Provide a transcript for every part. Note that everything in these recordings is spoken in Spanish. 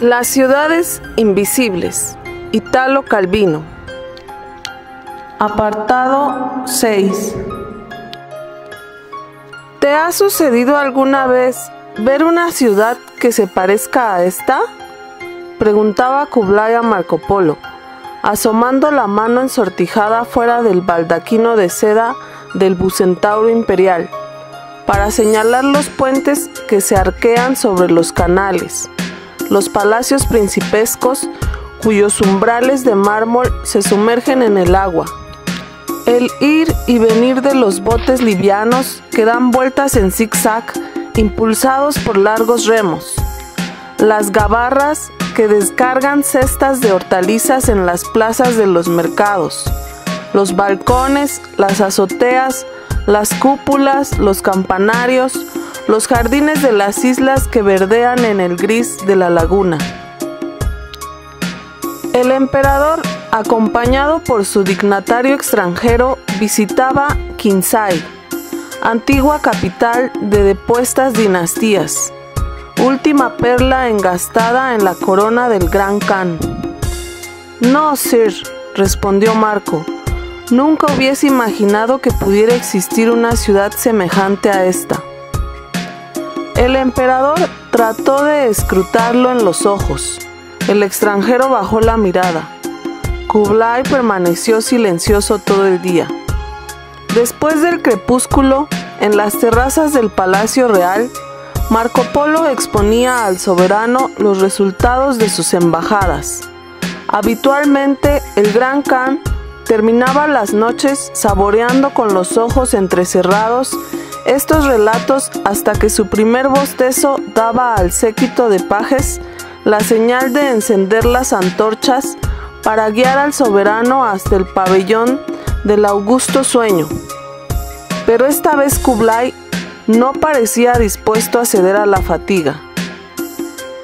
Las ciudades invisibles. Italo Calvino. Apartado 6. ¿Te ha sucedido alguna vez ver una ciudad que se parezca a esta?, preguntaba Kublai a Marco Polo, asomando la mano ensortijada fuera del baldaquino de seda del bucentauro imperial, para señalar los puentes que se arquean sobre los canales, los palacios principescos cuyos umbrales de mármol se sumergen en el agua, el ir y venir de los botes livianos que dan vueltas en zigzag impulsados por largos remos, las gabarras que descargan cestas de hortalizas en las plazas de los mercados, los balcones, las azoteas, las cúpulas, los campanarios, los jardines de las islas que verdean en el gris de la laguna. El emperador, acompañado por su dignatario extranjero, visitaba Kinsay, antigua capital de depuestas dinastías, última perla engastada en la corona del Gran Khan. «No, sir», respondió Marco, «nunca hubiese imaginado que pudiera existir una ciudad semejante a esta». El emperador trató de escrutarlo en los ojos. El extranjero bajó la mirada. Kublai permaneció silencioso todo el día. Después del crepúsculo, en las terrazas del Palacio Real, Marco Polo exponía al soberano los resultados de sus embajadas. Habitualmente, el Gran Khan terminaba las noches saboreando con los ojos entrecerrados estos relatos hasta que su primer bostezo daba al séquito de pajes la señal de encender las antorchas para guiar al soberano hasta el pabellón del augusto sueño. Pero esta vez Kublai no parecía dispuesto a ceder a la fatiga.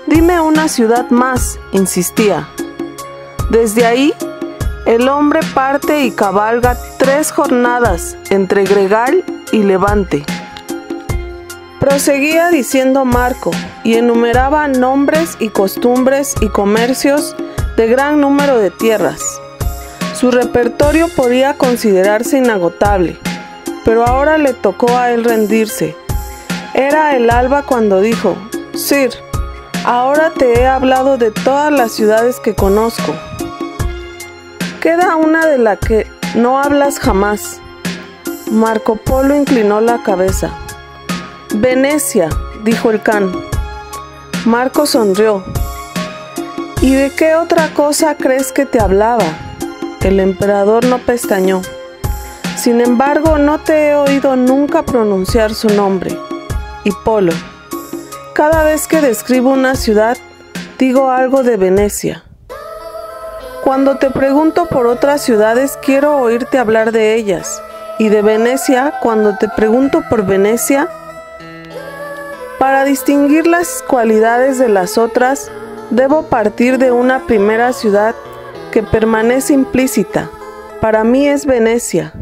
«Dime una ciudad más», insistía. Desde ahí, el hombre parte y cabalga 3 jornadas entre Gregal y Levante. Proseguía diciendo Marco, y enumeraba nombres y costumbres y comercios de gran número de tierras. Su repertorio podía considerarse inagotable, pero ahora le tocó a él rendirse. Era el alba cuando dijo: «Sir, ahora te he hablado de todas las ciudades que conozco. Queda una de la que no hablas jamás». Marco Polo inclinó la cabeza. «Venecia», dijo el Khan. Marco sonrió. «¿Y de qué otra cosa crees que te hablaba?». El emperador no pestañeó. «Sin embargo, no te he oído nunca pronunciar su nombre». Y Polo: «Cada vez que describo una ciudad, digo algo de Venecia. Cuando te pregunto por otras ciudades, quiero oírte hablar de ellas. Y de Venecia, cuando te pregunto por Venecia, para distinguir las cualidades de las otras, debo partir de una primera ciudad que permanece implícita. Para mí es Venecia.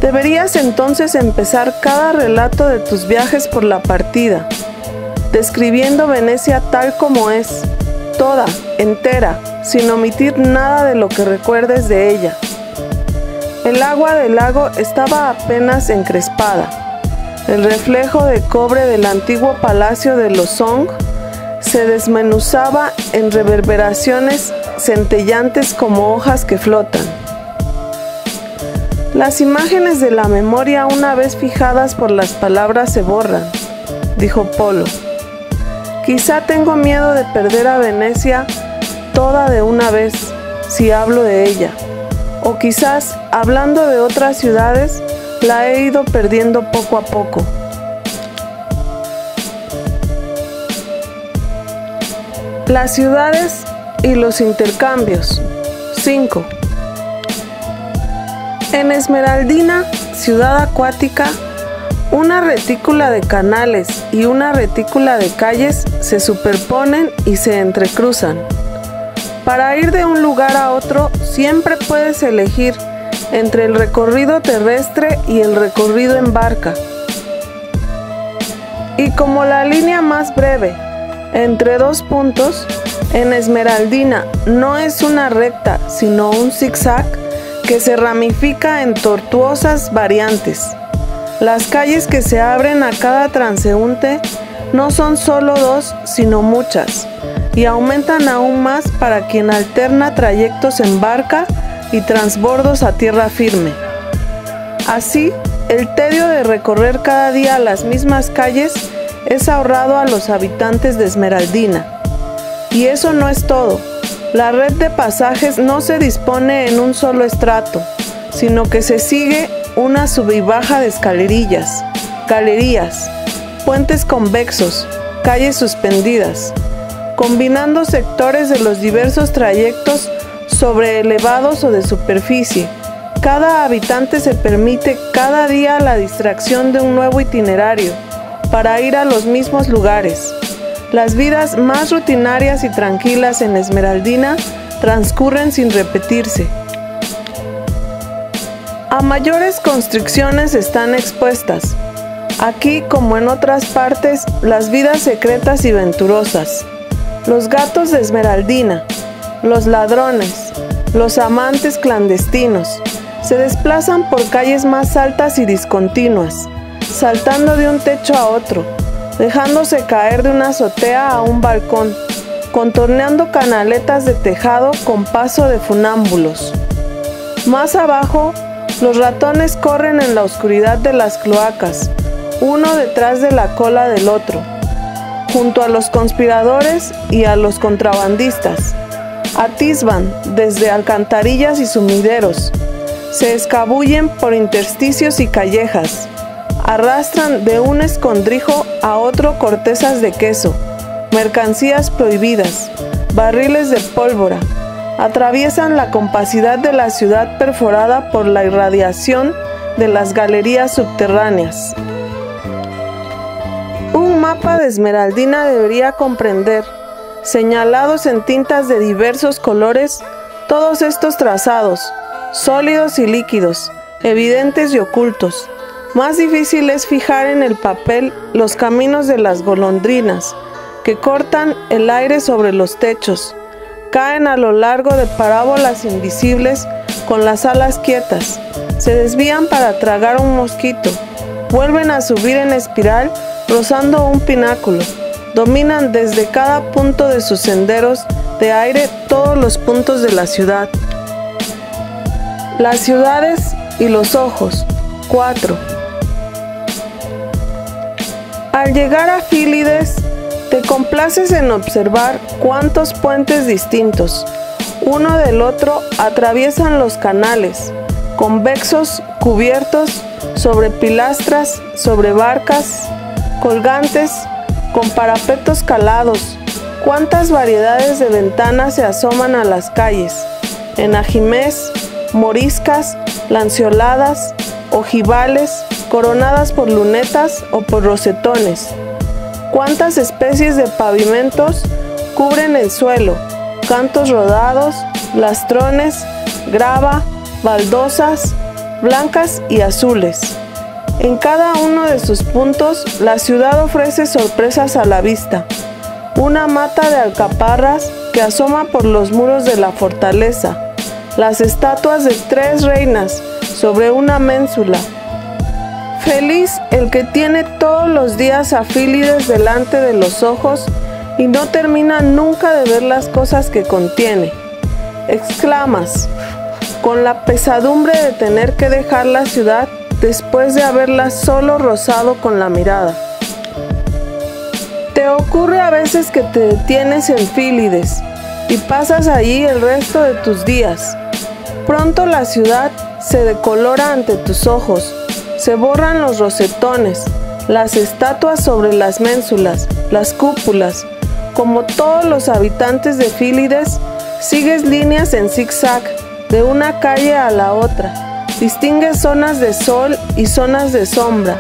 Deberías entonces empezar cada relato de tus viajes por la partida, describiendo Venecia tal como es, toda, entera, sin omitir nada de lo que recuerdes de ella». El agua del lago estaba apenas encrespada. El reflejo de cobre del antiguo palacio de los Song se desmenuzaba en reverberaciones centellantes como hojas que flotan. «Las imágenes de la memoria, una vez fijadas por las palabras, se borran», dijo Polo. «Quizá tengo miedo de perder a Venecia toda de una vez, si hablo de ella. O quizás, hablando de otras ciudades, la he ido perdiendo poco a poco». Las ciudades y los intercambios. 5. En Esmeraldina, ciudad acuática, una retícula de canales y una retícula de calles se superponen y se entrecruzan. Para ir de un lugar a otro, siempre puedes elegir entre el recorrido terrestre y el recorrido en barca. Y como la línea más breve entre dos puntos, en Esmeraldina no es una recta, sino un zigzag que se ramifica en tortuosas variantes. Las calles que se abren a cada transeúnte no son solo dos, sino muchas, y aumentan aún más para quien alterna trayectos en barca y transbordos a tierra firme. Así, el tedio de recorrer cada día las mismas calles es ahorrado a los habitantes de Esmeraldina. Y eso no es todo. La red de pasajes no se dispone en un solo estrato, sino que se sigue una sub y baja de escalerillas, galerías, puentes convexos, calles suspendidas, combinando sectores de los diversos trayectos sobre elevados o de superficie. Cada habitante se permite cada día la distracción de un nuevo itinerario para ir a los mismos lugares. Las vidas más rutinarias y tranquilas en Esmeraldina transcurren sin repetirse. A mayores constricciones están expuestas, aquí como en otras partes, las vidas secretas y venturosas. Los gatos de Esmeraldina, los ladrones, los amantes clandestinos, se desplazan por calles más altas y discontinuas, saltando de un techo a otro, dejándose caer de una azotea a un balcón, contorneando canaletas de tejado con paso de funámbulos. Más abajo, los ratones corren en la oscuridad de las cloacas, uno detrás de la cola del otro, junto a los conspiradores y a los contrabandistas. Atisban desde alcantarillas y sumideros, se escabullen por intersticios y callejas, arrastran de un escondrijo a otro cortezas de queso, mercancías prohibidas, barriles de pólvora, atraviesan la compacidad de la ciudad perforada por la irradiación de las galerías subterráneas. Un mapa de Esmeraldina debería comprender, señalados en tintas de diversos colores, todos estos trazados, sólidos y líquidos, evidentes y ocultos. Más difícil es fijar en el papel los caminos de las golondrinas, que cortan el aire sobre los techos, caen a lo largo de parábolas invisibles con las alas quietas, se desvían para tragar un mosquito, vuelven a subir en espiral rozando un pináculo, dominan desde cada punto de sus senderos de aire todos los puntos de la ciudad. Las ciudades y los ojos. 4. Al llegar a Fílides, te complaces en observar cuántos puentes distintos, uno del otro, atraviesan los canales, convexos, cubiertos, sobre pilastras, sobre barcas, colgantes, con parapetos calados. Cuántas variedades de ventanas se asoman a las calles, enajimés, moriscas, lanceoladas, ojivales, coronadas por lunetas o por rosetones. Cuántas especies de pavimentos cubren el suelo, cantos rodados, lastrones, grava, baldosas, blancas y azules. En cada uno de sus puntos, la ciudad ofrece sorpresas a la vista. Una mata de alcaparras que asoma por los muros de la fortaleza, las estatuas de 3 reinas sobre una ménsula. Feliz el que tiene todos los días a Fílides delante de los ojos y no termina nunca de ver las cosas que contiene. Exclamas, con la pesadumbre de tener que dejar la ciudad después de haberla solo rozado con la mirada. Te ocurre a veces que te detienes en Fílides y pasas allí el resto de tus días. Pronto la ciudad se decolora ante tus ojos, se borran los rosetones, las estatuas sobre las ménsulas, las cúpulas. Como todos los habitantes de Fílides, sigues líneas en zigzag de una calle a la otra. Distingues zonas de sol y zonas de sombra.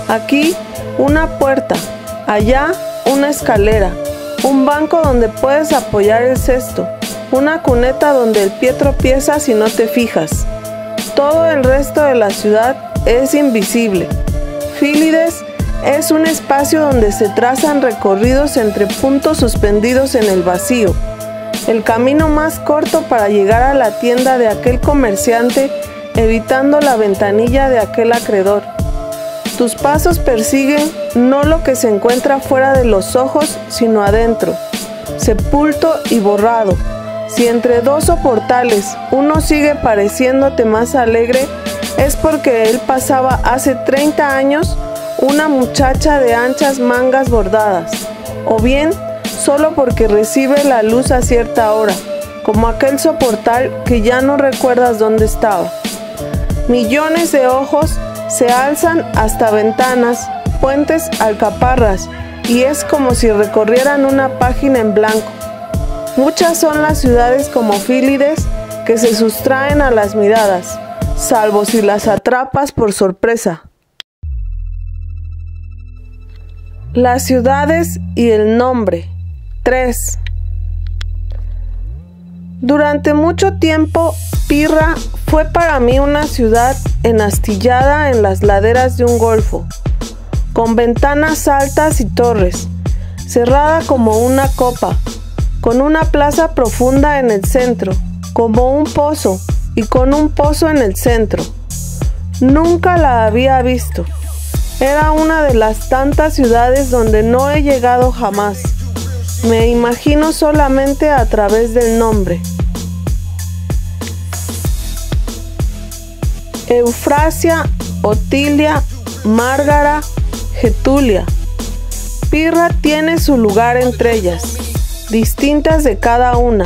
Aquí una puerta, allá una escalera, un banco donde puedes apoyar el cesto, una cuneta donde el pie tropieza si no te fijas. Todo el resto de la ciudad es invisible. Fílides Es un espacio donde se trazan recorridos entre puntos suspendidos en el vacío. El camino más corto para llegar a la tienda de aquel comerciante, evitando la ventanilla de aquel acreedor. Tus pasos persiguen no lo que se encuentra fuera de los ojos, sino adentro, sepulto y borrado. Si entre dos soportales uno sigue pareciéndote más alegre, es porque él pasaba hace 30 años una muchacha de anchas mangas bordadas, o bien solo porque recibe la luz a cierta hora, como aquel soportal que ya no recuerdas dónde estaba. Millones de ojos se alzan hasta ventanas, puentes, alcaparras, y es como si recorrieran una página en blanco. Muchas son las ciudades como Fílides que se sustraen a las miradas, salvo si las atrapas por sorpresa. Las ciudades y el nombre. 3. Durante mucho tiempo, Pirra fue para mí una ciudad enastillada en las laderas de un golfo, con ventanas altas y torres, cerrada como una copa, con una plaza profunda en el centro, como un pozo, y con un pozo en el centro. Nunca la había visto. Era una de las tantas ciudades donde no he llegado jamás. Me imagino solamente a través del nombre. Eufrasia, Otilia, Márgara, Getulia. Pirra tiene su lugar entre ellas, distintas de cada una,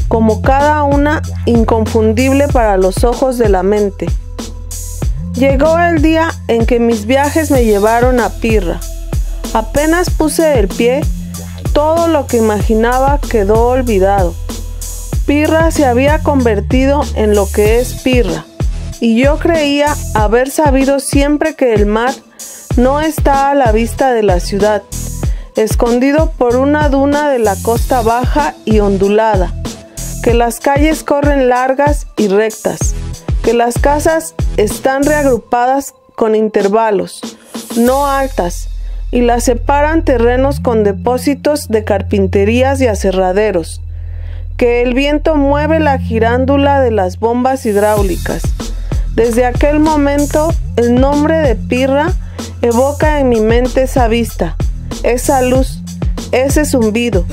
como cada una inconfundible para los ojos de la mente. Llegó el día en que mis viajes me llevaron a Pirra. Apenas puse el pie, todo lo que imaginaba quedó olvidado. Pirra se había convertido en lo que es Pirra, y yo creía haber sabido siempre que el mar no está a la vista de la ciudad, escondido por una duna de la costa baja y ondulada, que las calles corren largas y rectas, que las casas están reagrupadas con intervalos, no altas, y las separan terrenos con depósitos de carpinterías y aserraderos, que el viento mueve la girándula de las bombas hidráulicas. Desde aquel momento, el nombre de Pirra evoca en mi mente esa vista, esa luz, ese zumbido,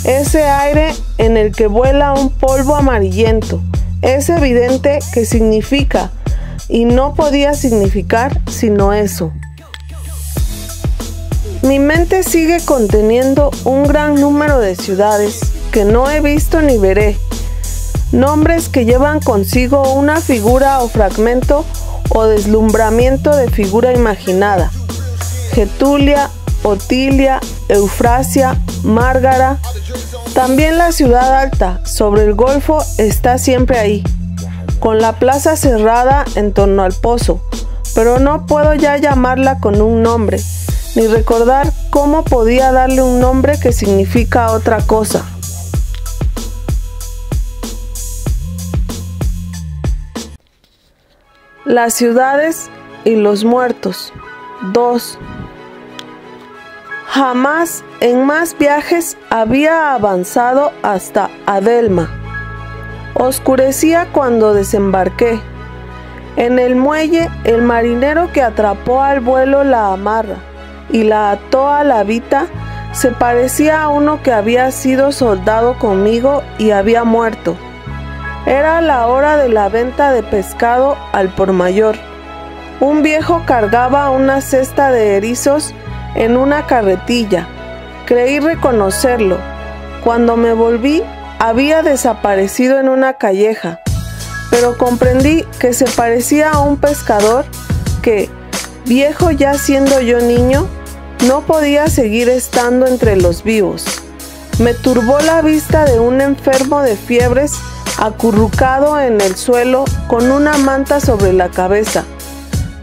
ese aire en el que vuela un polvo amarillento. Es evidente que significa, y no podía significar sino eso. Mi mente sigue conteniendo un gran número de ciudades que no he visto ni veré, nombres que llevan consigo una figura o fragmento o deslumbramiento de figura imaginada. Getulia, Otilia, Eufrasia, Márgara. También la ciudad alta sobre el golfo está siempre ahí, con la plaza cerrada en torno al pozo, pero no puedo ya llamarla con un nombre, ni recordar cómo podía darle un nombre que significa otra cosa. Las ciudades y los muertos. 2. Jamás en más viajes había avanzado hasta Adelma. Oscurecía cuando desembarqué. En el muelle, el marinero que atrapó al vuelo la amarra y la ató a la vita se parecía a uno que había sido soldado conmigo y había muerto. Era la hora de la venta de pescado al por mayor. Un viejo cargaba una cesta de erizos en una carretilla. Creí reconocerlo. Cuando me volví, había desaparecido en una calleja, pero comprendí que se parecía a un pescador que, viejo ya siendo yo niño, no podía seguir estando entre los vivos. Me turbó la vista de un enfermo de fiebres acurrucado en el suelo con una manta sobre la cabeza.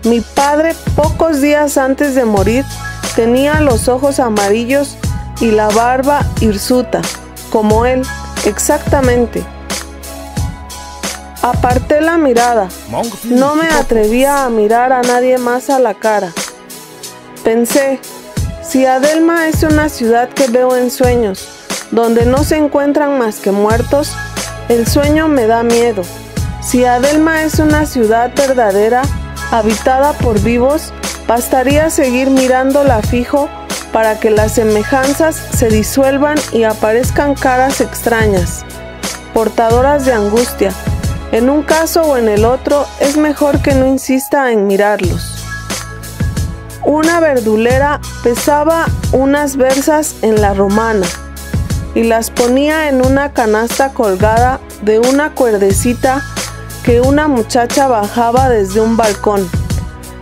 Mi padre, pocos días antes de morir, tenía los ojos amarillos y la barba hirsuta, como él, exactamente. Aparté la mirada. No me atrevía a mirar a nadie más a la cara. Pensé, si Adelma es una ciudad que veo en sueños, donde no se encuentran más que muertos, el sueño me da miedo. Si Adelma es una ciudad verdadera, habitada por vivos, bastaría seguir mirándola fijo para que las semejanzas se disuelvan y aparezcan caras extrañas, portadoras de angustia. En un caso o en el otro, es mejor que no insista en mirarlos. Una verdulera pesaba unas verzas en la romana y las ponía en una canasta colgada de una cuerdecita que una muchacha bajaba desde un balcón.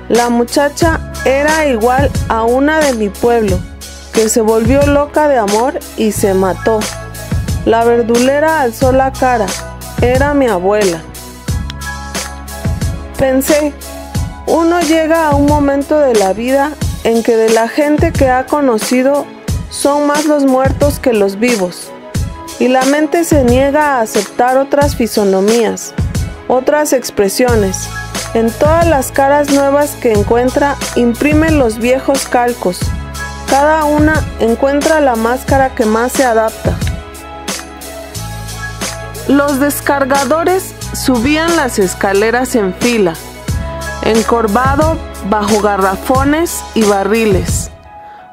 La muchacha era igual a una de mi pueblo, que se volvió loca de amor y se mató. La verdulera alzó la cara. Era mi abuela. Pensé, uno llega a un momento de la vida en que de la gente que ha conocido son más los muertos que los vivos, y la mente se niega a aceptar otras fisonomías, otras expresiones. En todas las caras nuevas que encuentra, imprime los viejos calcos. Cada una encuentra la máscara que más se adapta. Los descargadores subían las escaleras en fila, encorvado bajo garrafones y barriles.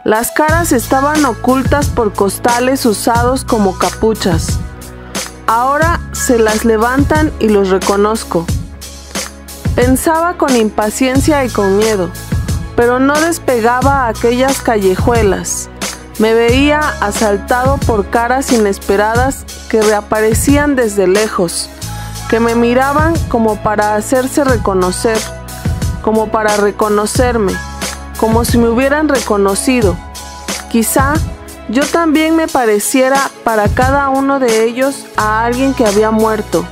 Las caras estaban ocultas por costales usados como capuchas. Ahora se las levantan y los reconozco. Pensaba con impaciencia y con miedo, pero no despegaba aquellas callejuelas. Me veía asaltado por caras inesperadas que reaparecían desde lejos, que me miraban como para hacerse reconocer, como para reconocerme, como si me hubieran reconocido. Quizá yo también me pareciera para cada uno de ellos a alguien que había muerto.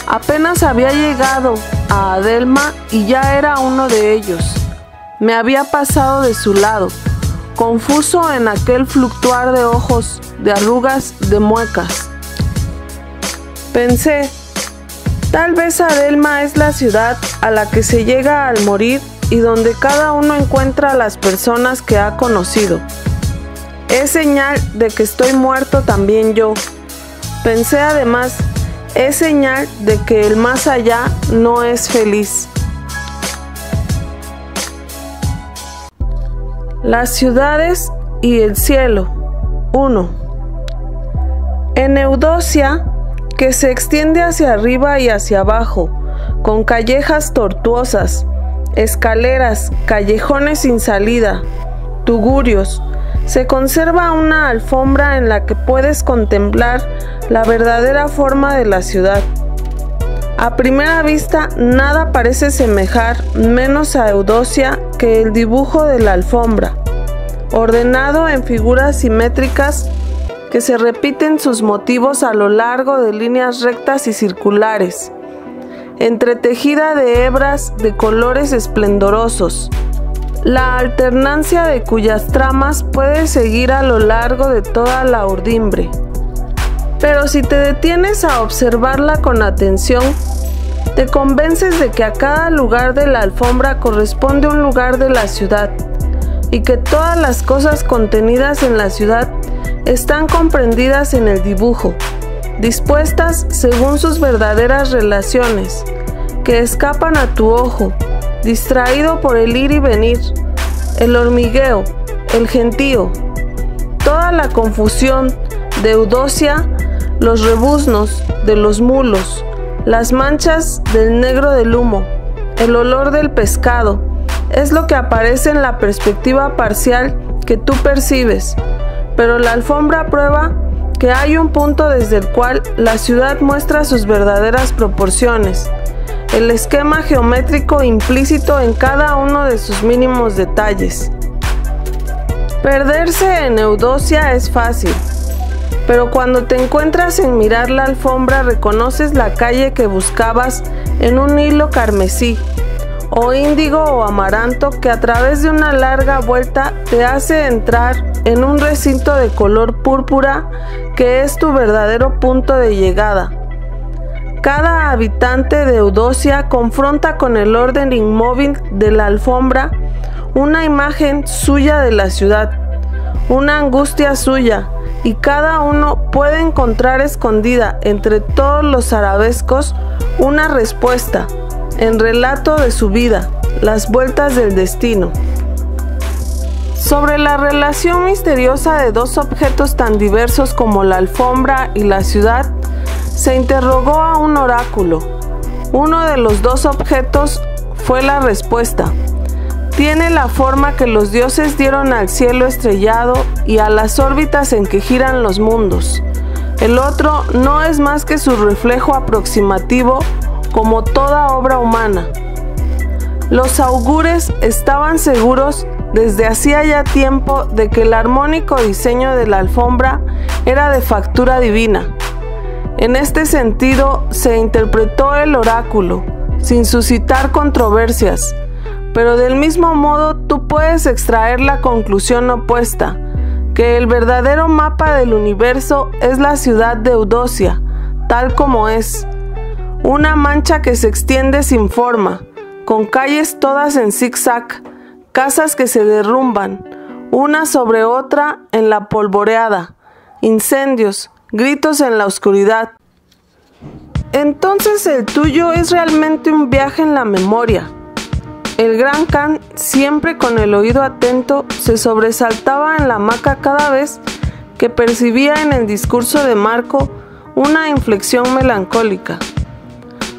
Apenas había llegado a Adelma y ya era uno de ellos. Me había pasado de su lado, confuso en aquel fluctuar de ojos, de arrugas, de muecas. Pensé, tal vez Adelma es la ciudad a la que se llega al morir y donde cada uno encuentra a las personas que ha conocido. Es señal de que estoy muerto también yo. Pensé además, es señal de que el más allá no es feliz. Las ciudades y el cielo. 1. En Eudocia, que se extiende hacia arriba y hacia abajo, con callejas tortuosas, escaleras, callejones sin salida, tugurios, se conserva una alfombra en la que puedes contemplar la verdadera forma de la ciudad. A primera vista, nada parece semejar menos a Eudocia que el dibujo de la alfombra, ordenado en figuras simétricas que se repiten sus motivos a lo largo de líneas rectas y circulares, entretejida de hebras de colores esplendorosos, la alternancia de cuyas tramas puedes seguir a lo largo de toda la urdimbre. Pero si te detienes a observarla con atención, te convences de que a cada lugar de la alfombra corresponde un lugar de la ciudad, y que todas las cosas contenidas en la ciudad están comprendidas en el dibujo, dispuestas según sus verdaderas relaciones, que escapan a tu ojo, distraído por el ir y venir, el hormigueo, el gentío, toda la confusión de Eudocia, los rebuznos de los mulos, las manchas del negro del humo, el olor del pescado, es lo que aparece en la perspectiva parcial que tú percibes, pero la alfombra prueba que hay un punto desde el cual la ciudad muestra sus verdaderas proporciones, el esquema geométrico implícito en cada uno de sus mínimos detalles. Perderse en Eudocia es fácil, pero cuando te encuentras en mirar la alfombra reconoces la calle que buscabas en un hilo carmesí, o índigo o amaranto que a través de una larga vuelta te hace entrar en un recinto de color púrpura que es tu verdadero punto de llegada. Cada habitante de Eudocia confronta con el orden inmóvil de la alfombra una imagen suya de la ciudad, una angustia suya, y cada uno puede encontrar escondida entre todos los arabescos una respuesta, en relato de su vida, las vueltas del destino. Sobre la relación misteriosa de dos objetos tan diversos como la alfombra y la ciudad, se interrogó a un oráculo. Uno de los dos objetos fue la respuesta. Tiene la forma que los dioses dieron al cielo estrellado y a las órbitas en que giran los mundos. El otro no es más que su reflejo aproximativo, como toda obra humana. Los augures estaban seguros desde hacía ya tiempo de que el armónico diseño de la alfombra era de factura divina. En este sentido se interpretó el oráculo, sin suscitar controversias, pero del mismo modo tú puedes extraer la conclusión opuesta, que el verdadero mapa del universo es la ciudad de Eudocia, tal como es, una mancha que se extiende sin forma, con calles todas en zigzag, casas que se derrumban, una sobre otra en la polvoreada, incendios, gritos en la oscuridad. Entonces el tuyo es realmente un viaje en la memoria. El gran Khan, siempre con el oído atento, se sobresaltaba en la hamaca cada vez que percibía en el discurso de Marco una inflexión melancólica.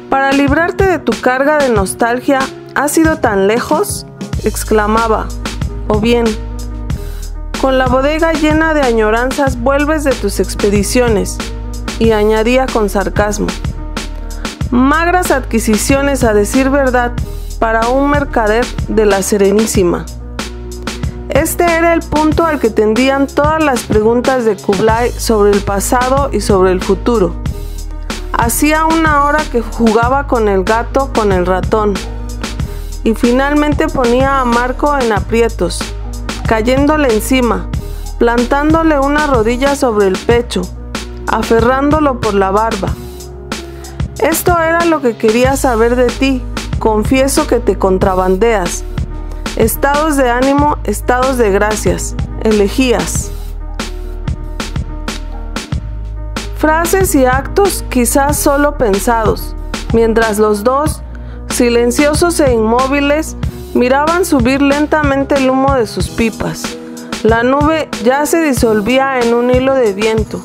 Para librarte de tu carga de nostalgia, ¿has ido tan lejos?, exclamaba. O bien, con la bodega llena de añoranzas vuelves de tus expediciones, y añadía con sarcasmo. Magras adquisiciones, a decir verdad, para un mercader de la Serenísima. Este era el punto al que tendían todas las preguntas de Kublai sobre el pasado y sobre el futuro. Hacía una hora que jugaba con el gato, con el ratón, y finalmente ponía a Marco en aprietos, cayéndole encima, plantándole una rodilla sobre el pecho, aferrándolo por la barba. Esto era lo que quería saber de ti. Confieso que te contrabandeas. Estados de ánimo, estados de gracias, elegías. Frases y actos quizás solo pensados, mientras los dos, silenciosos e inmóviles, miraban subir lentamente el humo de sus pipas. La nube ya se disolvía en un hilo de viento,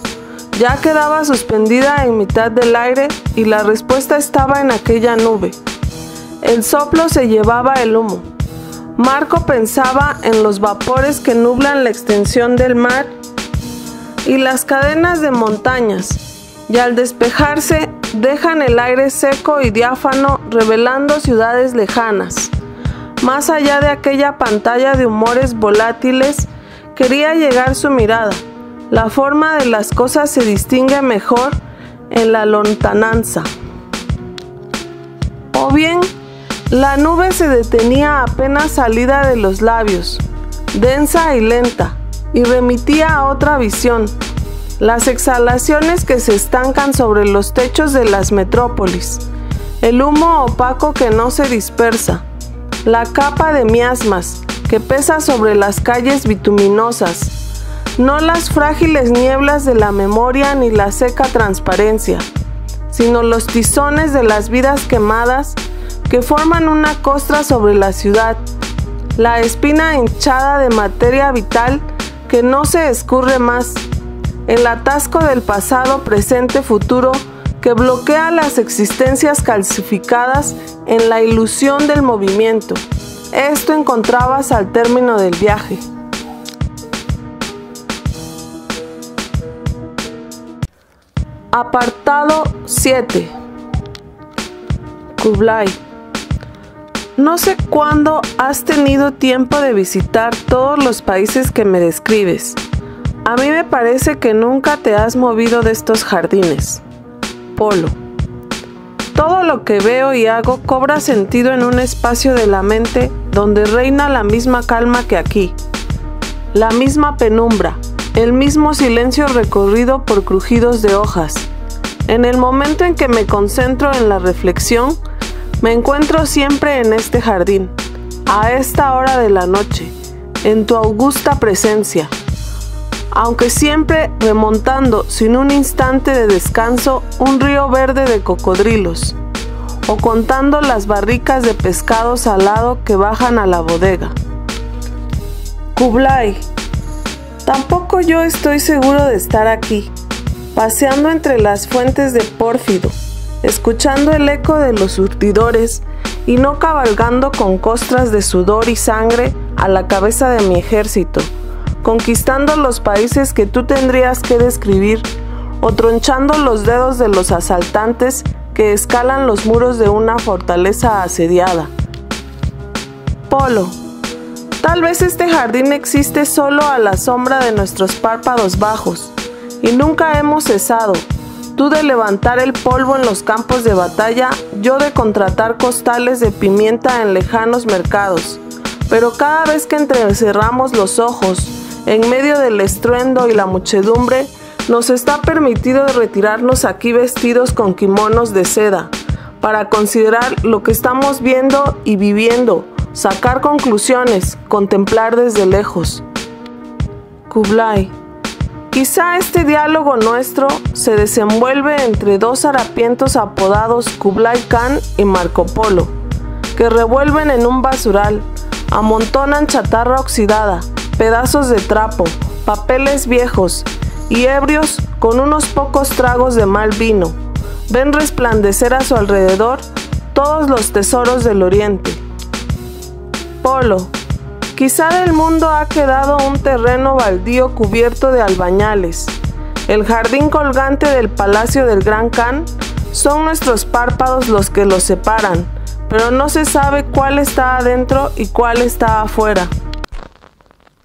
ya quedaba suspendida en mitad del aire y la respuesta estaba en aquella nube. El soplo se llevaba el humo. Marco pensaba en los vapores que nublan la extensión del mar y las cadenas de montañas, y al despejarse dejan el aire seco y diáfano, revelando ciudades lejanas. Más allá de aquella pantalla de humores volátiles, quería llegar su mirada. La forma de las cosas se distingue mejor en la lontananza. O bien, la nube se detenía apenas salida de los labios, densa y lenta, y remitía a otra visión, las exhalaciones que se estancan sobre los techos de las metrópolis, el humo opaco que no se dispersa, la capa de miasmas que pesa sobre las calles bituminosas, no las frágiles nieblas de la memoria ni la seca transparencia, sino los tizones de las vidas quemadas que forman una costra sobre la ciudad, la espina hinchada de materia vital que no se escurre más, el atasco del pasado, presente, futuro que bloquea las existencias calcificadas en la ilusión del movimiento. Esto encontrabas al término del viaje. Apartado 7. Kublai. No sé cuándo has tenido tiempo de visitar todos los países que me describes. A mí me parece que nunca te has movido de estos jardines. Polo. Todo lo que veo y hago cobra sentido en un espacio de la mente donde reina la misma calma que aquí, la misma penumbra, el mismo silencio recorrido por crujidos de hojas, En el momento en que me concentro en la reflexión, me encuentro siempre en este jardín, a esta hora de la noche, en tu augusta presencia, aunque siempre remontando sin un instante de descanso un río verde de cocodrilos, o contando las barricas de pescado salado que bajan a la bodega. Kublai, tampoco yo estoy seguro de estar aquí, paseando entre las fuentes de Pórfido, escuchando el eco de los surtidores y no cabalgando con costras de sudor y sangre a la cabeza de mi ejército, conquistando los países que tú tendrías que describir o tronchando los dedos de los asaltantes que escalan los muros de una fortaleza asediada. Polo, tal vez este jardín existe solo a la sombra de nuestros párpados bajos, y nunca hemos cesado, tú de levantar el polvo en los campos de batalla, yo de contratar costales de pimienta en lejanos mercados, pero cada vez que entrecerramos los ojos, en medio del estruendo y la muchedumbre, nos está permitido retirarnos aquí vestidos con kimonos de seda, para considerar lo que estamos viendo y viviendo, sacar conclusiones, contemplar desde lejos. Kublai, quizá este diálogo nuestro se desenvuelve entre dos harapientos apodados Kublai Khan y Marco Polo, que revuelven en un basural, amontonan chatarra oxidada, pedazos de trapo, papeles viejos, y ebrios con unos pocos tragos de mal vino, ven resplandecer a su alrededor todos los tesoros del oriente. Polo, quizá del mundo ha quedado un terreno baldío cubierto de albañales. El jardín colgante del palacio del Gran Khan son nuestros párpados los que los separan, pero no se sabe cuál está adentro y cuál está afuera.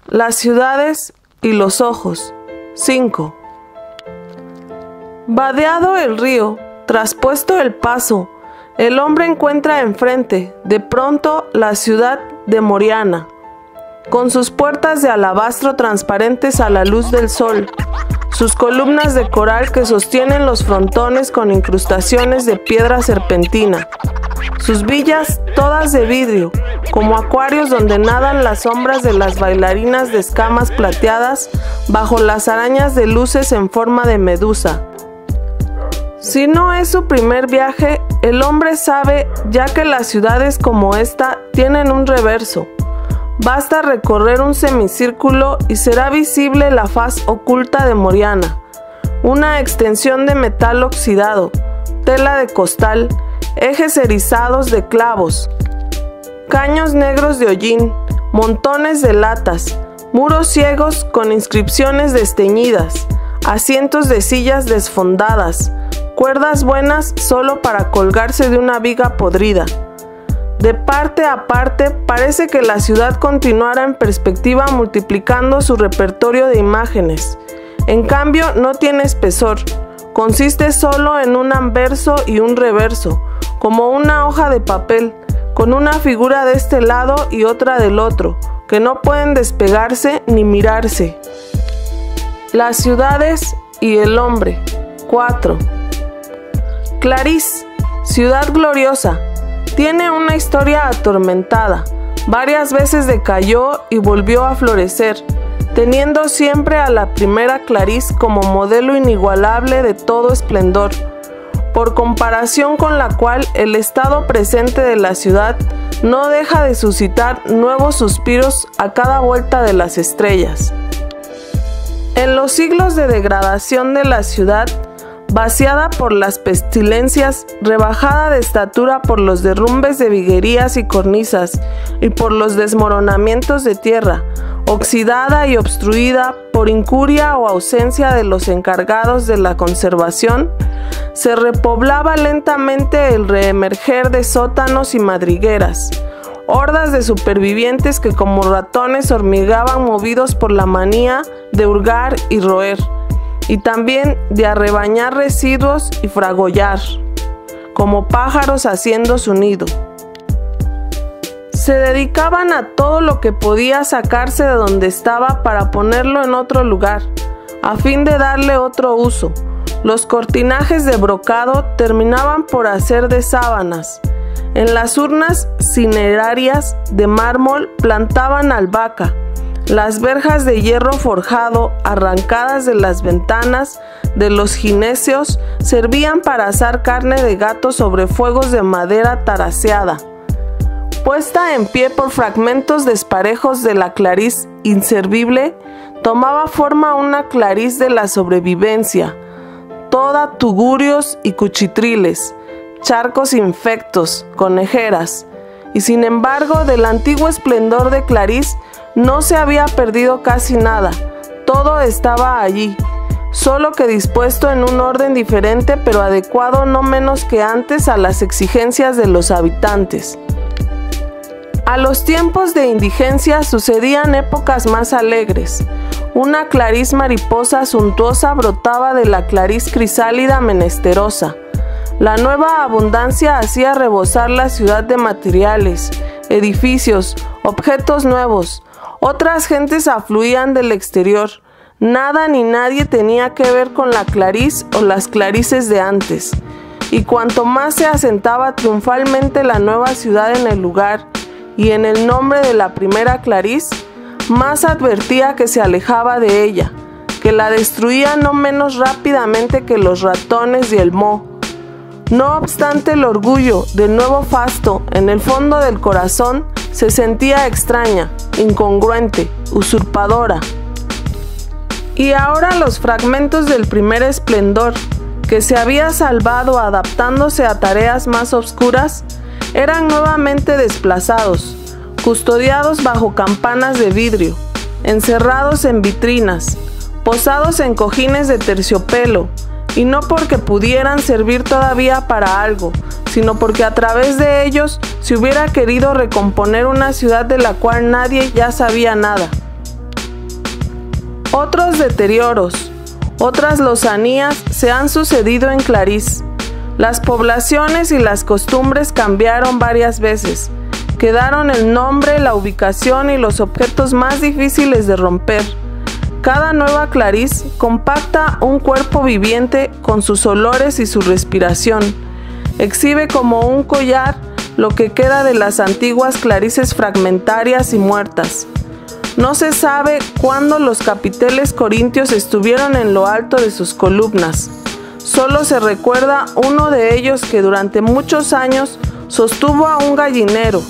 Las ciudades y los ojos. 5. Vadeado el río, traspuesto el paso, el hombre encuentra enfrente, de pronto, la ciudad de Moriana, con sus puertas de alabastro transparentes a la luz del sol, sus columnas de coral que sostienen los frontones con incrustaciones de piedra serpentina, sus villas todas de vidrio, como acuarios donde nadan las sombras de las bailarinas de escamas plateadas bajo las arañas de luces en forma de medusa. Si no es su primer viaje, el hombre sabe ya que las ciudades como esta tienen un reverso. Basta recorrer un semicírculo y será visible la faz oculta de Moriana, una extensión de metal oxidado, tela de costal, ejes erizados de clavos, caños negros de hollín, montones de latas, muros ciegos con inscripciones desteñidas, asientos de sillas desfondadas, cuerdas buenas solo para colgarse de una viga podrida. De parte a parte parece que la ciudad continuara en perspectiva multiplicando su repertorio de imágenes. En cambio no tiene espesor, consiste solo en un anverso y un reverso, como una hoja de papel, con una figura de este lado y otra del otro, que no pueden despegarse ni mirarse. Las ciudades y el hombre. 4. Clarís, ciudad gloriosa, tiene una historia atormentada. Varias veces decayó y volvió a florecer, teniendo siempre a la primera Clarís como modelo inigualable de todo esplendor, por comparación con la cual el estado presente de la ciudad no deja de suscitar nuevos suspiros a cada vuelta de las estrellas. En los siglos de degradación de la ciudad, vaciada por las pestilencias, rebajada de estatura por los derrumbes de viguerías y cornisas y por los desmoronamientos de tierra, oxidada y obstruida por incuria o ausencia de los encargados de la conservación, se repoblaba lentamente el reemerger de sótanos y madrigueras, hordas de supervivientes que como ratones hormigaban movidos por la manía de hurgar y roer, y también de arrebañar residuos y fragollar, como pájaros haciendo su nido. Se dedicaban a todo lo que podía sacarse de donde estaba para ponerlo en otro lugar, a fin de darle otro uso, Los cortinajes de brocado terminaban por hacer de sábanas. En las urnas cinerarias de mármol plantaban albahaca. Las verjas de hierro forjado, arrancadas de las ventanas de los gineceos, servían para asar carne de gato sobre fuegos de madera taraseada. Puesta en pie por fragmentos desparejos de la clariz inservible, tomaba forma una clariz de la sobrevivencia, toda tugurios y cuchitriles, charcos infectos, conejeras, y sin embargo del antiguo esplendor de clariz no se había perdido casi nada, todo estaba allí, solo que dispuesto en un orden diferente pero adecuado no menos que antes a las exigencias de los habitantes. A los tiempos de indigencia sucedían épocas más alegres. Una clariz mariposa suntuosa brotaba de la clariz crisálida menesterosa. La nueva abundancia hacía rebosar la ciudad de materiales, edificios, objetos nuevos. Otras gentes afluían del exterior. Nada ni nadie tenía que ver con la clariz o las clarices de antes. Y cuanto más se asentaba triunfalmente la nueva ciudad en el lugar y en el nombre de la primera clariz, más advertía que se alejaba de ella, que la destruía no menos rápidamente que los ratones y el moho. No obstante, el orgullo del nuevo fasto en el fondo del corazón se sentía extraña, incongruente, usurpadora. Y ahora los fragmentos del primer esplendor, que se había salvado adaptándose a tareas más obscuras, eran nuevamente desplazados, custodiados bajo campanas de vidrio, encerrados en vitrinas, posados en cojines de terciopelo, y no porque pudieran servir todavía para algo, sino porque a través de ellos se hubiera querido recomponer una ciudad de la cual nadie ya sabía nada. Otros deterioros, otras lozanías se han sucedido en Clariz. Las poblaciones y las costumbres cambiaron varias veces. Quedaron el nombre, la ubicación y los objetos más difíciles de romper. Cada nueva Clariz compacta un cuerpo viviente con sus olores y su respiración. Exhibe como un collar lo que queda de las antiguas clarices fragmentarias y muertas. No se sabe cuándo los capiteles corintios estuvieron en lo alto de sus columnas. Solo se recuerda uno de ellos que durante muchos años sostuvo a un gallinero,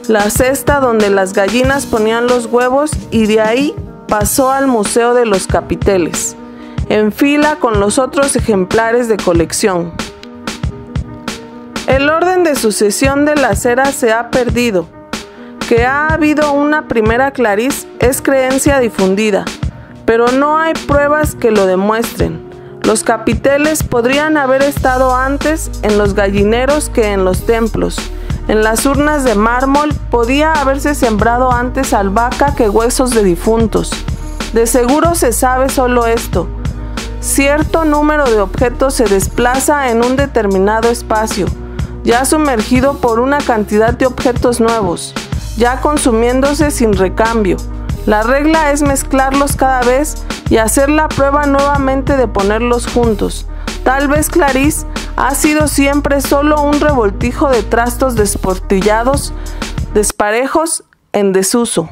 la cesta donde las gallinas ponían los huevos, y de ahí pasó al Museo de los Capiteles, en fila con los otros ejemplares de colección. El orden de sucesión de las eras se ha perdido. Que ha habido una primera Clariz es creencia difundida, pero no hay pruebas que lo demuestren. Los capiteles podrían haber estado antes en los gallineros que en los templos. En las urnas de mármol podía haberse sembrado antes albahaca que huesos de difuntos. De seguro se sabe solo esto. Cierto número de objetos se desplaza en un determinado espacio, ya sumergido por una cantidad de objetos nuevos, ya consumiéndose sin recambio. La regla es mezclarlos cada vez y hacer la prueba nuevamente de ponerlos juntos. Tal vez Clariz ha sido siempre solo un revoltijo de trastos desportillados, desparejos, en desuso.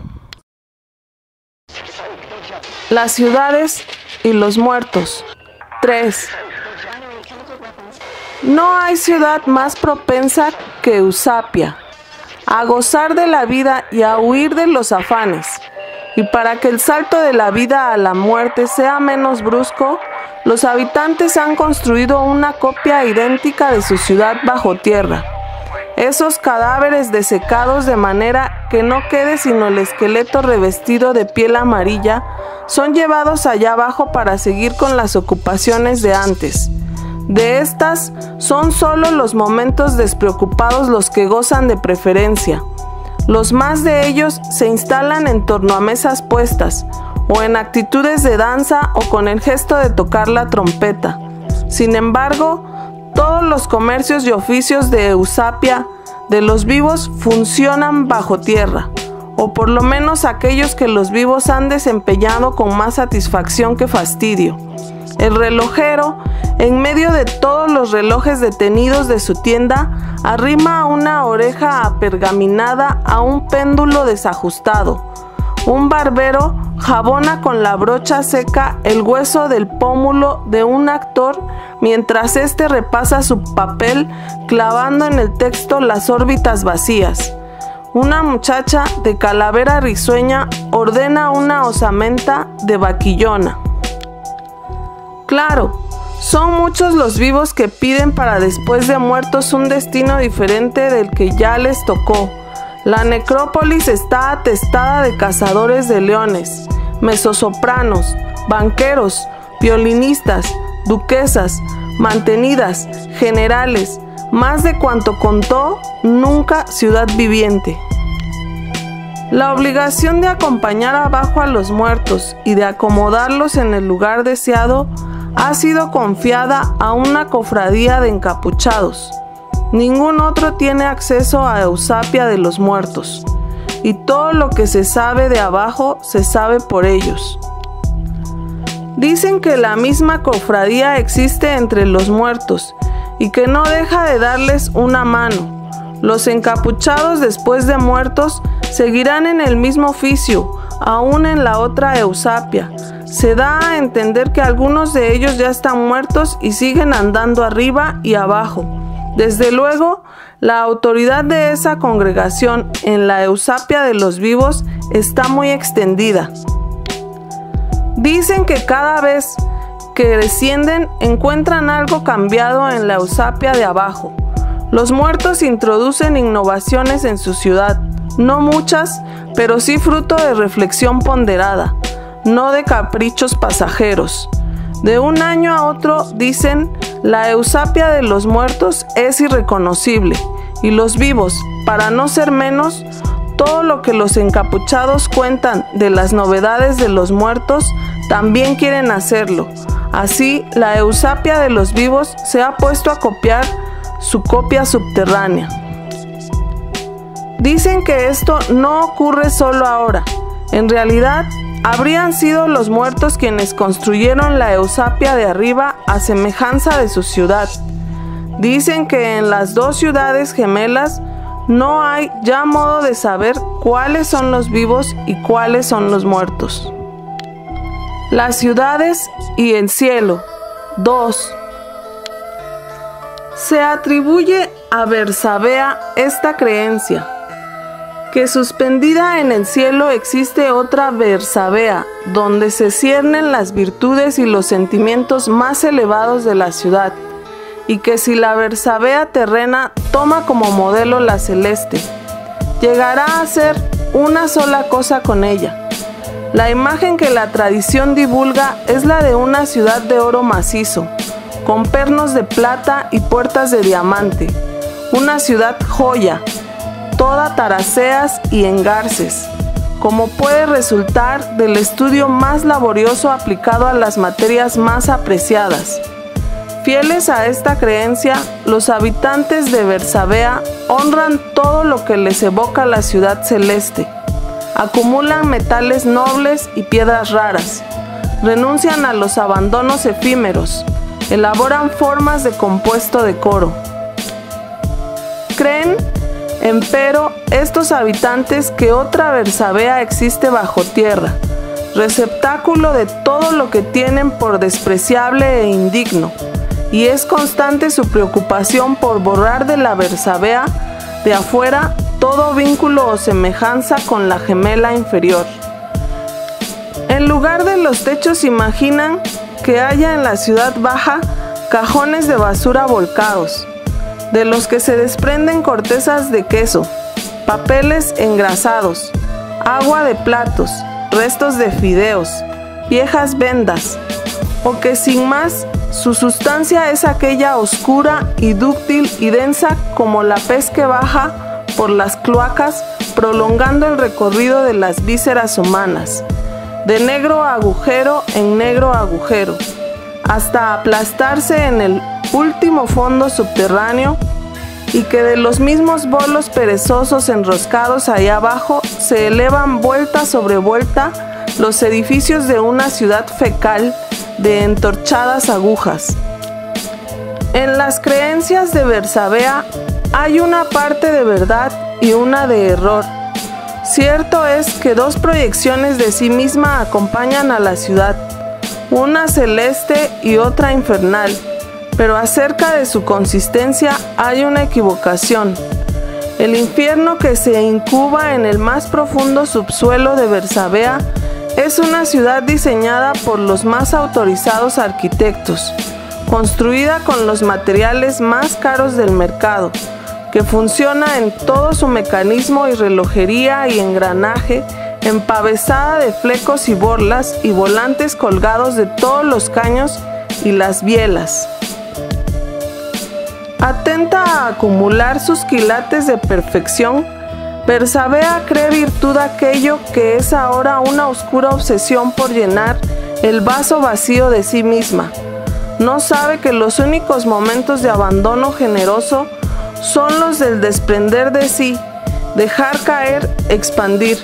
Las ciudades y los muertos. 3. No hay ciudad más propensa que Eusapia a gozar de la vida y a huir de los afanes. Y para que el salto de la vida a la muerte sea menos brusco, los habitantes han construido una copia idéntica de su ciudad bajo tierra. Esos cadáveres desecados de manera que no quede sino el esqueleto revestido de piel amarilla, son llevados allá abajo para seguir con las ocupaciones de antes. De estas, son solo los momentos despreocupados los que gozan de preferencia. Los más de ellos se instalan en torno a mesas puestas, o en actitudes de danza o con el gesto de tocar la trompeta. Sin embargo, todos los comercios y oficios de Eusapia, de los vivos, funcionan bajo tierra, o por lo menos aquellos que los vivos han desempeñado con más satisfacción que fastidio. El relojero, En medio de todos los relojes detenidos de su tienda, arrima una oreja apergaminada a un péndulo desajustado. Un barbero jabona con la brocha seca el hueso del pómulo de un actor mientras éste repasa su papel clavando en el texto las órbitas vacías. Una muchacha de calavera risueña ordena una osamenta de vaquillona. Claro, son muchos los vivos que piden para después de muertos un destino diferente del que ya les tocó. La necrópolis está atestada de cazadores de leones, mezzosopranos, banqueros, violinistas, duquesas, mantenidas, generales, más de cuanto contó nunca ciudad viviente. La obligación de acompañar abajo a los muertos y de acomodarlos en el lugar deseado ha sido confiada a una cofradía de encapuchados. Ningún otro tiene acceso a Eusapia de los muertos, y todo lo que se sabe de abajo se sabe por ellos. Dicen que la misma cofradía existe entre los muertos y que no deja de darles una mano. Los encapuchados después de muertos seguirán en el mismo oficio, aún en la otra Eusapia. Se da a entender que algunos de ellos ya están muertos y siguen andando arriba y abajo. Desde luego, la autoridad de esa congregación en la Eusapia de los vivos está muy extendida. Dicen que cada vez que descienden encuentran algo cambiado en la Eusapia de abajo. Los muertos introducen innovaciones en su ciudad, no muchas, pero sí fruto de reflexión ponderada, no de caprichos pasajeros. De un año a otro, dicen, la Eusapia de los muertos es irreconocible, y los vivos, para no ser menos, todo lo que los encapuchados cuentan de las novedades de los muertos, también quieren hacerlo. Así, la Eusapia de los vivos se ha puesto a copiar su copia subterránea. Dicen que esto no ocurre solo ahora. En realidad, habrían sido los muertos quienes construyeron la Eusapia de arriba a semejanza de su ciudad. Dicen que en las dos ciudades gemelas no hay ya modo de saber cuáles son los vivos y cuáles son los muertos. Las ciudades y el cielo. 2. Se atribuye a Bersabea esta creencia, que suspendida en el cielo existe otra Bersabea, donde se ciernen las virtudes y los sentimientos más elevados de la ciudad, y que si la Bersabea terrena toma como modelo la celeste, llegará a ser una sola cosa con ella. La imagen que la tradición divulga es la de una ciudad de oro macizo, con pernos de plata y puertas de diamante, una ciudad joya, toda taraceas y engarces, como puede resultar del estudio más laborioso aplicado a las materias más apreciadas. Fieles a esta creencia, los habitantes de Bersabea honran todo lo que les evoca la ciudad celeste, acumulan metales nobles y piedras raras, renuncian a los abandonos efímeros, elaboran formas de compuesto decoro. Creen, empero, estos habitantes que otra Bersabea existe bajo tierra, receptáculo de todo lo que tienen por despreciable e indigno, y es constante su preocupación por borrar de la Bersabea de afuera todo vínculo o semejanza con la gemela inferior. En lugar de los techos imaginan que haya en la ciudad baja cajones de basura volcados, de los que se desprenden cortezas de queso, papeles engrasados, agua de platos, restos de fideos, viejas vendas, o que sin más su sustancia es aquella oscura y dúctil y densa como la pez que baja por las cloacas prolongando el recorrido de las vísceras humanas, de negro agujero en negro agujero, hasta aplastarse en el último fondo subterráneo, y que de los mismos bolos perezosos enroscados allá abajo se elevan vuelta sobre vuelta los edificios de una ciudad fecal de entorchadas agujas. En las creencias de Bersabea hay una parte de verdad y una de error. Cierto es que dos proyecciones de sí misma acompañan a la ciudad, una celeste y otra infernal, pero acerca de su consistencia hay una equivocación. El infierno que se incuba en el más profundo subsuelo de Bersabea es una ciudad diseñada por los más autorizados arquitectos, construida con los materiales más caros del mercado, que funciona en todo su mecanismo y relojería y engranaje, empavesada de flecos y borlas y volantes colgados de todos los caños y las bielas. Atenta a acumular sus quilates de perfección, Bersabea cree virtud aquello que es ahora una oscura obsesión por llenar el vaso vacío de sí misma. No sabe que los únicos momentos de abandono generoso son los del desprender de sí, dejar caer, expandir.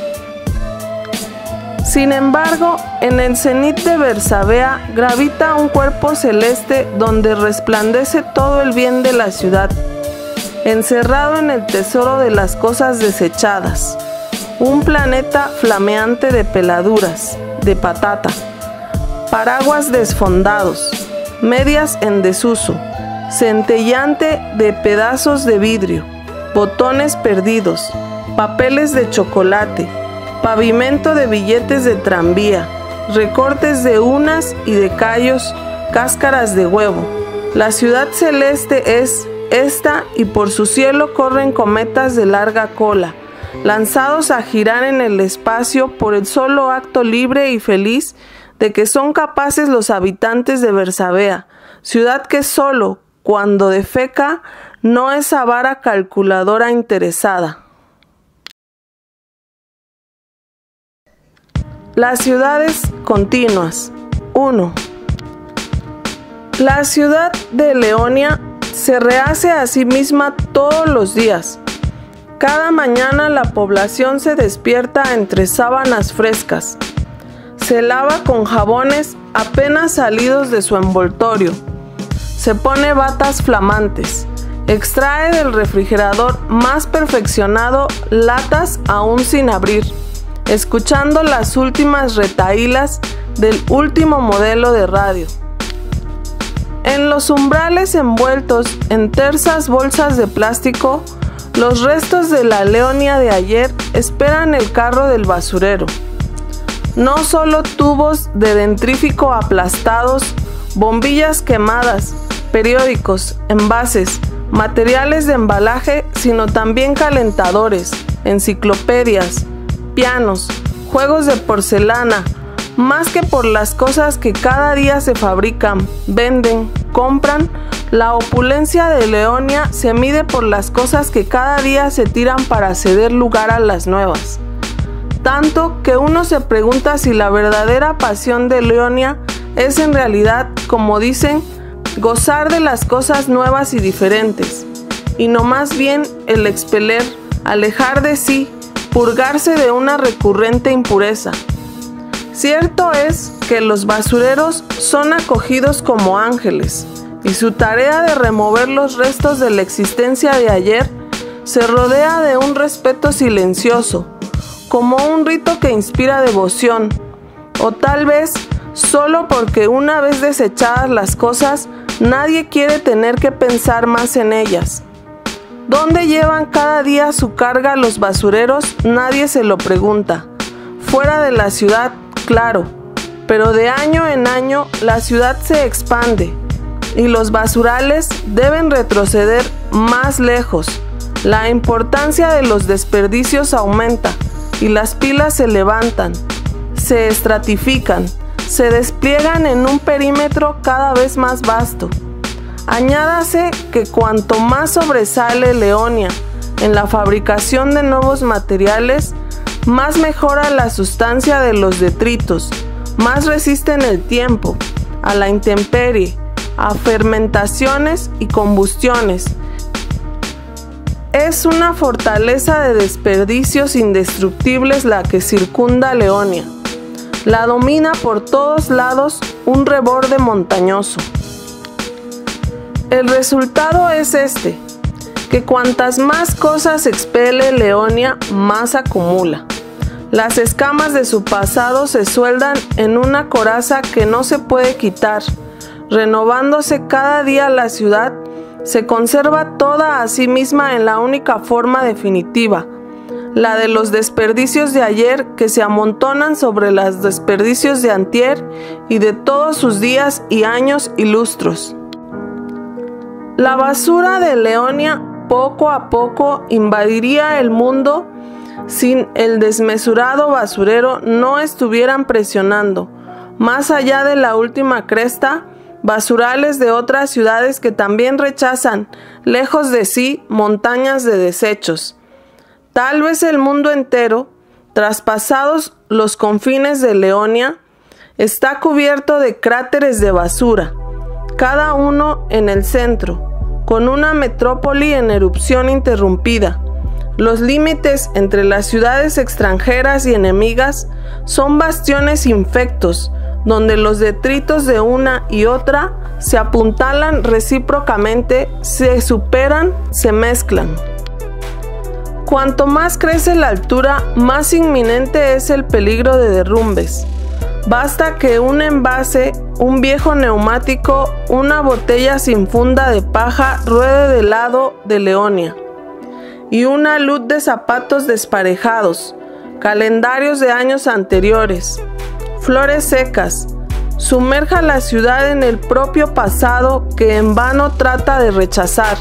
Sin embargo, en el cenit de Bersabea gravita un cuerpo celeste donde resplandece todo el bien de la ciudad, encerrado en el tesoro de las cosas desechadas, un planeta flameante de peladuras, de patata, paraguas desfondados, medias en desuso, centellante de pedazos de vidrio, botones perdidos, papeles de chocolate, pavimento de billetes de tranvía, recortes de unas y de callos, cáscaras de huevo. La ciudad celeste es esta y por su cielo corren cometas de larga cola, lanzados a girar en el espacio por el solo acto libre y feliz de que son capaces los habitantes de Bersabea, ciudad que solo, cuando defeca, no es avara calculadora interesada. Las ciudades continuas. 1. La ciudad de Leonia se rehace a sí misma todos los días. Cada mañana la población se despierta entre sábanas frescas. Se lava con jabones apenas salidos de su envoltorio. Se pone batas flamantes. Extrae del refrigerador más perfeccionado latas aún sin abrir, escuchando las últimas retahílas del último modelo de radio. En los umbrales envueltos en tersas bolsas de plástico, los restos de la Leonia de ayer esperan el carro del basurero. No solo tubos de dentrífico aplastados, bombillas quemadas, periódicos, envases, materiales de embalaje, sino también calentadores, enciclopedias, pianos, juegos de porcelana, más que por las cosas que cada día se fabrican, venden, compran, la opulencia de Leonia se mide por las cosas que cada día se tiran para ceder lugar a las nuevas. Tanto que uno se pregunta si la verdadera pasión de Leonia es en realidad, como dicen, gozar de las cosas nuevas y diferentes, y no más bien el expeler, alejar de sí, purgarse de una recurrente impureza. Cierto es que los basureros son acogidos como ángeles, y su tarea de remover los restos de la existencia de ayer se rodea de un respeto silencioso, como un rito que inspira devoción, o tal vez solo porque una vez desechadas las cosas, nadie quiere tener que pensar más en ellas. ¿Dónde llevan cada día su carga los basureros? Nadie se lo pregunta. Fuera de la ciudad, claro, pero de año en año la ciudad se expande y los basurales deben retroceder más lejos. La importancia de los desperdicios aumenta y las pilas se levantan, se estratifican, se despliegan en un perímetro cada vez más vasto. Añádase que cuanto más sobresale Leonia en la fabricación de nuevos materiales, más mejora la sustancia de los detritos, más resisten el tiempo, a la intemperie, a fermentaciones y combustiones. Es una fortaleza de desperdicios indestructibles la que circunda Leonia. La domina por todos lados un reborde montañoso. El resultado es este, que cuantas más cosas expele Leonia, más acumula. Las escamas de su pasado se sueldan en una coraza que no se puede quitar. Renovándose cada día la ciudad, se conserva toda a sí misma en la única forma definitiva, la de los desperdicios de ayer que se amontonan sobre los desperdicios de antier y de todos sus días y años y lustros. La basura de Leonia poco a poco invadiría el mundo si el desmesurado basurero no estuvieran presionando, más allá de la última cresta, basurales de otras ciudades que también rechazan, lejos de sí, montañas de desechos. Tal vez el mundo entero, traspasados los confines de Leonia, está cubierto de cráteres de basura, cada uno en el centro, con una metrópoli en erupción interrumpida. Los límites entre las ciudades extranjeras y enemigas son bastiones infectos, donde los detritos de una y otra se apuntalan recíprocamente, se superan, se mezclan. Cuanto más crece la altura, más inminente es el peligro de derrumbes. Basta que un envase, un viejo neumático, una botella sin funda de paja ruede del lado de Leonia, y una luz de zapatos desparejados, calendarios de años anteriores, flores secas, sumerja la ciudad en el propio pasado que en vano trata de rechazar,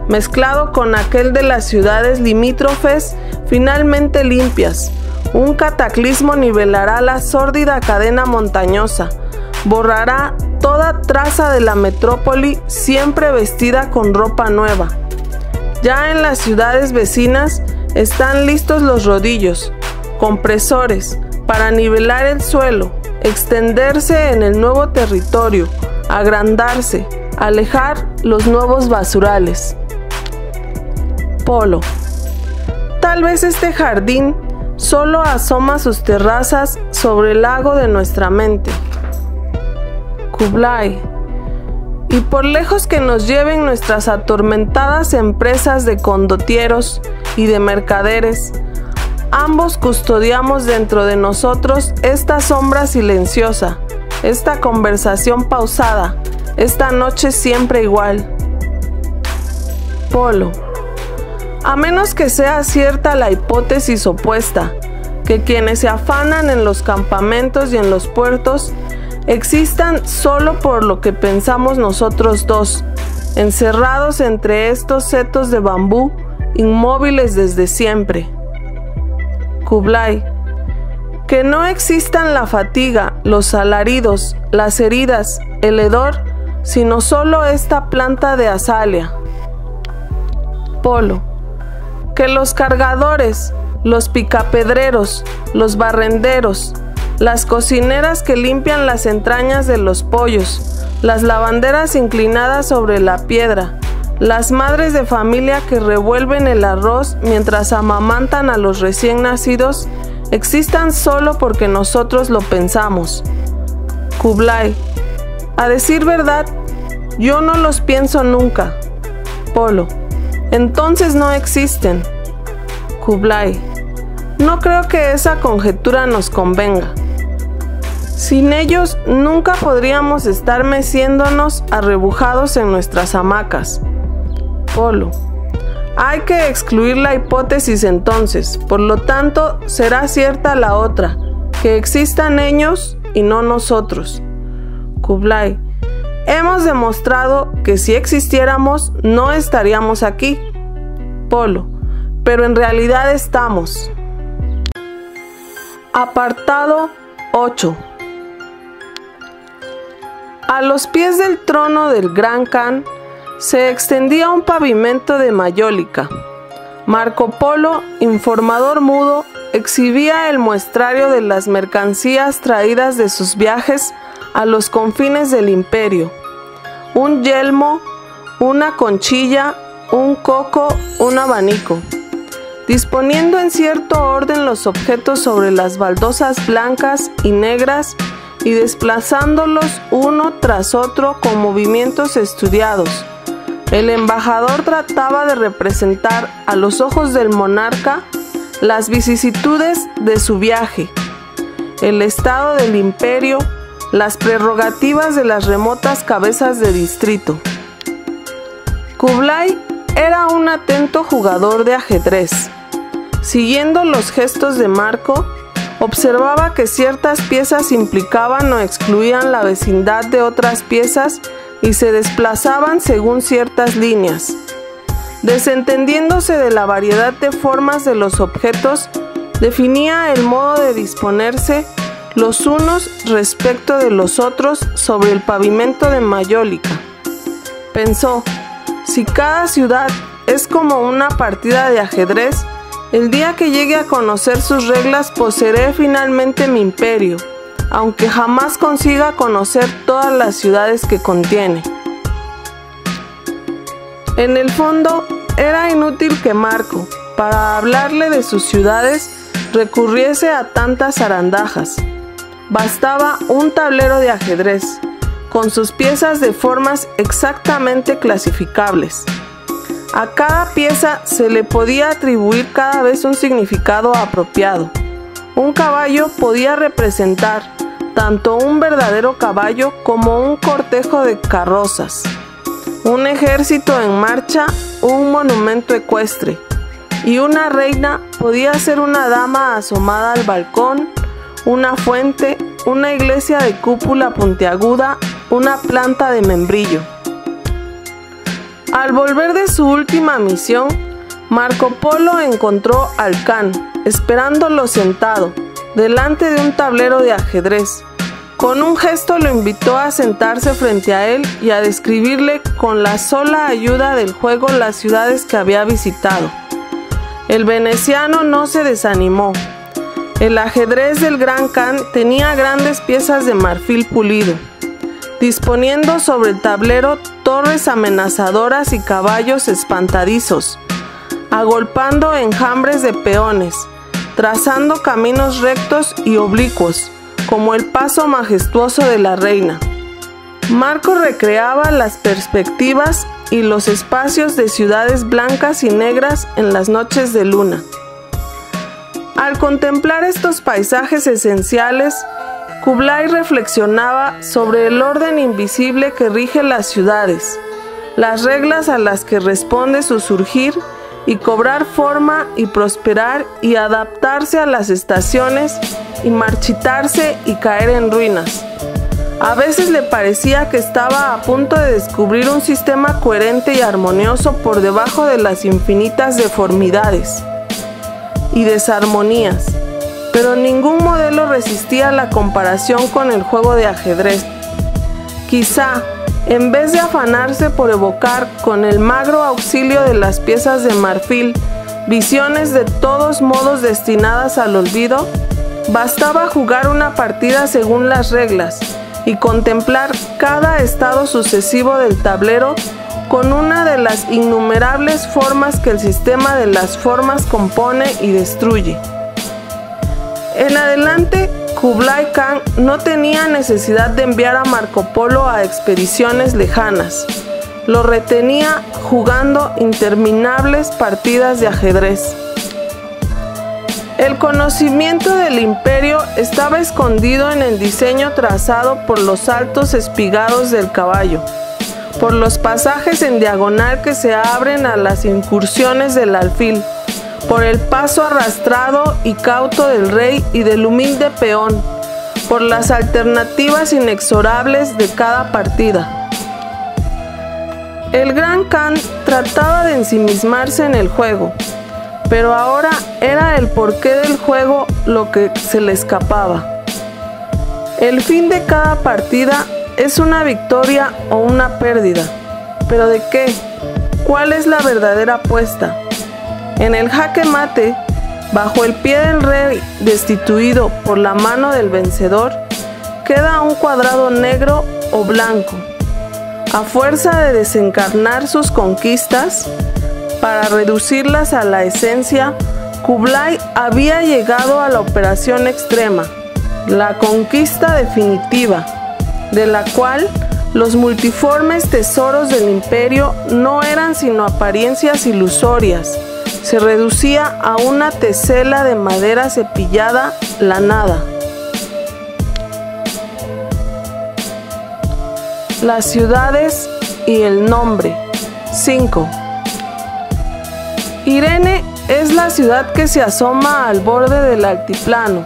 mezclado con aquel de las ciudades limítrofes finalmente limpias. Un cataclismo nivelará la sórdida cadena montañosa, borrará toda traza de la metrópoli siempre vestida con ropa nueva. Ya en las ciudades vecinas están listos los rodillos, compresores, para nivelar el suelo, extenderse en el nuevo territorio, agrandarse, alejar los nuevos basurales. Polo. Tal vez este jardín solo asoma sus terrazas sobre el lago de nuestra mente. Kublai. Y por lejos que nos lleven nuestras atormentadas empresas de condotieros y de mercaderes, ambos custodiamos dentro de nosotros esta sombra silenciosa, esta conversación pausada, esta noche siempre igual. Polo. A menos que sea cierta la hipótesis opuesta, que quienes se afanan en los campamentos y en los puertos existan solo por lo que pensamos nosotros dos, encerrados entre estos setos de bambú, inmóviles desde siempre. Kublai. Que no existan la fatiga, los alaridos, las heridas, el hedor, sino solo esta planta de azalea. Polo. Que los cargadores, los picapedreros, los barrenderos, las cocineras que limpian las entrañas de los pollos, las lavanderas inclinadas sobre la piedra, las madres de familia que revuelven el arroz mientras amamantan a los recién nacidos, existan solo porque nosotros lo pensamos. Kublai. A decir verdad, yo no los pienso nunca. Polo. Entonces no existen. Kublai. No creo que esa conjetura nos convenga. Sin ellos nunca podríamos estar meciéndonos arrebujados en nuestras hamacas. Polo. Hay que excluir la hipótesis entonces, por lo tanto será cierta la otra, que existan ellos y no nosotros. Kublai. Hemos demostrado que si existiéramos no estaríamos aquí. Polo. Pero en realidad estamos. Apartado 8. A los pies del trono del Gran Khan se extendía un pavimento de mayólica. Marco Polo, informador mudo, exhibía el muestrario de las mercancías traídas de sus viajes a los confines del imperio. Un yelmo, una conchilla, un coco, un abanico. Disponiendo en cierto orden los objetos sobre las baldosas blancas y negras y desplazándolos uno tras otro con movimientos estudiados, El embajador trataba de representar a los ojos del monarca las vicisitudes de su viaje, el estado del imperio, las prerrogativas de las remotas cabezas de distrito. Kublai era un atento jugador de ajedrez. Siguiendo los gestos de Marco, observaba que ciertas piezas implicaban o excluían la vecindad de otras piezas y se desplazaban según ciertas líneas. Desentendiéndose de la variedad de formas de los objetos, definía el modo de disponerse los unos respecto de los otros sobre el pavimento de mayólica. Pensó, si cada ciudad es como una partida de ajedrez, el día que llegue a conocer sus reglas poseeré finalmente mi imperio, aunque jamás consiga conocer todas las ciudades que contiene. En el fondo, era inútil que Marco, para hablarle de sus ciudades, recurriese a tantas zarandajas. Bastaba un tablero de ajedrez, con sus piezas de formas exactamente clasificables. A cada pieza se le podía atribuir cada vez un significado apropiado. Un caballo podía representar tanto un verdadero caballo como un cortejo de carrozas, un ejército en marcha o un monumento ecuestre, y una reina podía ser una dama asomada al balcón, una fuente, una iglesia de cúpula puntiaguda, una planta de membrillo. Al volver de su última misión, Marco Polo encontró al Kan, esperándolo sentado, delante de un tablero de ajedrez. Con un gesto lo invitó a sentarse frente a él y a describirle con la sola ayuda del juego las ciudades que había visitado. El veneciano no se desanimó. El ajedrez del Gran Kan tenía grandes piezas de marfil pulido, disponiendo sobre el tablero torres amenazadoras y caballos espantadizos, agolpando enjambres de peones, trazando caminos rectos y oblicuos, como el paso majestuoso de la reina. Marco recreaba las perspectivas y los espacios de ciudades blancas y negras en las noches de luna. Al contemplar estos paisajes esenciales, Kublai reflexionaba sobre el orden invisible que rige las ciudades, las reglas a las que responde su surgir y cobrar forma y prosperar y adaptarse a las estaciones y marchitarse y caer en ruinas. A veces le parecía que estaba a punto de descubrir un sistema coherente y armonioso por debajo de las infinitas deformidades y desarmonías, pero ningún modelo resistía la comparación con el juego de ajedrez. Quizá, en vez de afanarse por evocar con el magro auxilio de las piezas de marfil visiones de todos modos destinadas al olvido, bastaba jugar una partida según las reglas y contemplar cada estado sucesivo del tablero con una de las innumerables formas que el sistema de las formas compone y destruye. En adelante, Kublai Khan no tenía necesidad de enviar a Marco Polo a expediciones lejanas. Lo retenía jugando interminables partidas de ajedrez. El conocimiento del imperio estaba escondido en el diseño trazado por los saltos espigados del caballo, por los pasajes en diagonal que se abren a las incursiones del alfil, por el paso arrastrado y cauto del rey y del humilde peón, por las alternativas inexorables de cada partida. El Gran Kan trataba de ensimismarse en el juego, pero ahora era el porqué del juego lo que se le escapaba. El fin de cada partida es una victoria o una pérdida. ¿Pero de qué? ¿Cuál es la verdadera apuesta? En el jaque mate, bajo el pie del rey destituido por la mano del vencedor, queda un cuadrado negro o blanco. A fuerza de desencarnar sus conquistas, para reducirlas a la esencia, Kublai había llegado a la operación extrema, la conquista definitiva, de la cual Los multiformes tesoros del imperio no eran sino apariencias ilusorias. Se reducía a una tesela de madera cepillada, la nada. Las ciudades y el nombre. 5. Irene es la ciudad que se asoma al borde del altiplano,